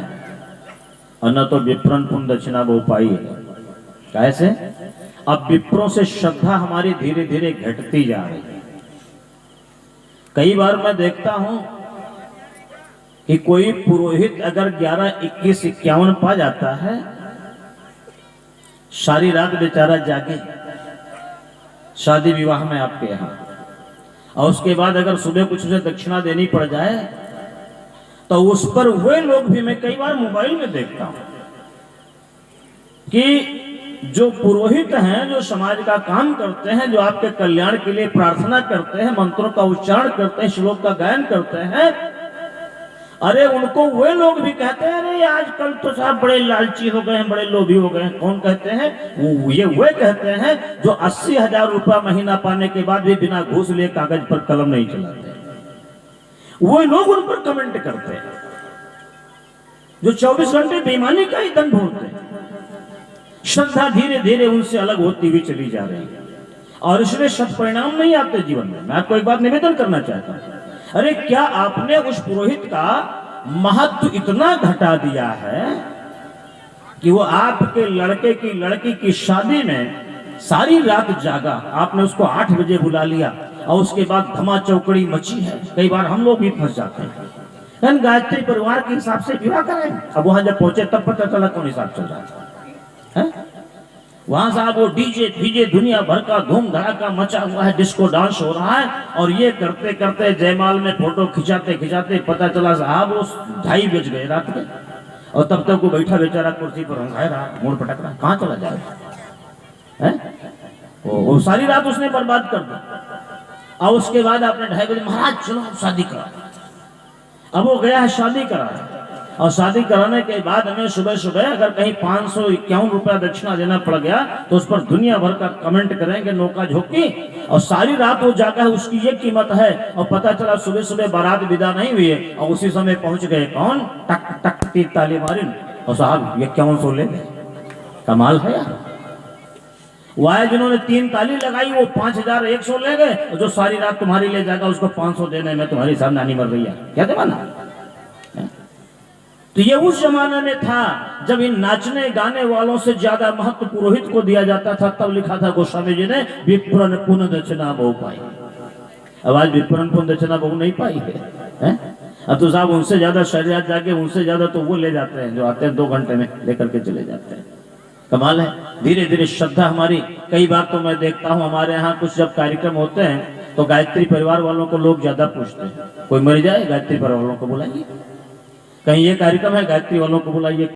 और न तो विप्रन पुण्य दक्षिणा बहु पाई है। कैसे? अब विप्रों से श्रद्धा हमारी धीरे धीरे घटती जा रही है। कई बार मैं देखता हूं कि कोई पुरोहित अगर 11, 21, 51 पा जाता है, सारी रात बेचारा जागे शादी विवाह में आपके यहाँ, और उसके बाद अगर सुबह कुछ उसे दक्षिणा देनी पड़ जाए तो उस पर वे लोग भी, मैं कई बार मोबाइल में देखता हूं कि जो पुरोहित हैं, जो समाज का काम करते हैं, जो आपके कल्याण के लिए प्रार्थना करते हैं, मंत्रों का उच्चारण करते हैं, श्लोक का गायन करते हैं, अरे उनको वे लोग भी कहते हैं अरे आजकल तो साहब बड़े लालची हो गए हैं, बड़े लोभी हो गए हैं। कौन कहते हैं? वे कहते हैं जो 80,000 रुपया महीना पाने के बाद भी बिना घूस लिए कागज पर कलम नहीं चलाते। वो लोग उन पर कमेंट करते हैं जो 24 घंटे बेईमानी का ही दंड भोगते हैं। श्रद्धा धीरे धीरे उनसे अलग होती हुई चली जा रही है और इसलिए सत्परिणाम नहीं आते जीवन में। मैं आपको एक बात निवेदन करना चाहता हूं, अरे क्या आपने उस पुरोहित का महत्व इतना घटा दिया है कि वो आपके लड़के की लड़की की शादी में सारी रात जागा, आपने उसको 8 बजे बुला लिया और उसके बाद धमा चौकड़ी मची है। कई बार हम लोग भी फंस जाते हैं, गायत्री परिवार के हिसाब से विवाह करें। अब वहां जब पहुंचे तब पता चला कौन हिसाब चल रहा है। वहां साहब वो डीजे फीजे दुनिया भर का धूम धड़ाका मचा हुआ है, डिस्को डांस हो रहा है, और ये करते करते जयमाल में फोटो खिंचाते खिंचाते पता चला साहब वो 2:30 बज गए रात के, और तब तक वो बैठा बेचारा कुर्सी पर हंसाए रहा, मुड़ पटक रहा, कहाँ चला जाए? वो सारी रात उसने बर्बाद कर दी। और उसके बाद आपने 2:30 बजे महाराज चलो शादी करा। अब वो गया है शादी करा, और शादी कराने के बाद हमें सुबह सुबह अगर कहीं 551 रुपया दक्षिणा देना पड़ गया तो उस पर दुनिया भर का कमेंट करेंगे, नौका झोंकी, और सारी रात वो जागा है, उसकी ये कीमत है। और पता चला सुबह सुबह बारात विदा नहीं हुई है और उसी समय पहुंच गए कौन? टक टक तीन ताली मारी, और साहब ये 5100 ले गए। कमाल है यार। वाह, जिन्होंने 3 ताली लगाई वो 5100 ले गए, और जो सारी रात तुम्हारी ले जाएगा उसको 500 देने में तुम्हारी साथ नानी मर रही है। क्या जमाना? तो ये उस जमाने में था जब इन नाचने गाने वालों से ज्यादा महत्व पुरोहित को दिया जाता था। तब लिखा था गोस्वामी जी ने विप्रन पुण्य दक्षिणा बहु पाई। अब आज विप्रन पुण्य दक्षिणा बहु नहीं पाई है? अब तो साहब उनसे ज्यादा शरीर जाके उनसे ज्यादा तो वो ले जाते हैं जो आते हैं 2 घंटे में लेकर के चले जाते हैं। कमाल है। धीरे धीरे श्रद्धा हमारी, कई बार तो मैं देखता हूँ हमारे यहाँ कुछ जब कार्यक्रम होते हैं तो गायत्री परिवार वालों को लोग ज्यादा पूछते हैं। कोई मर जाए गायत्री परिवार वालों को बुलाइए, कहीं ये कार्यक्रम है गायत्री वालों को बुलाइए।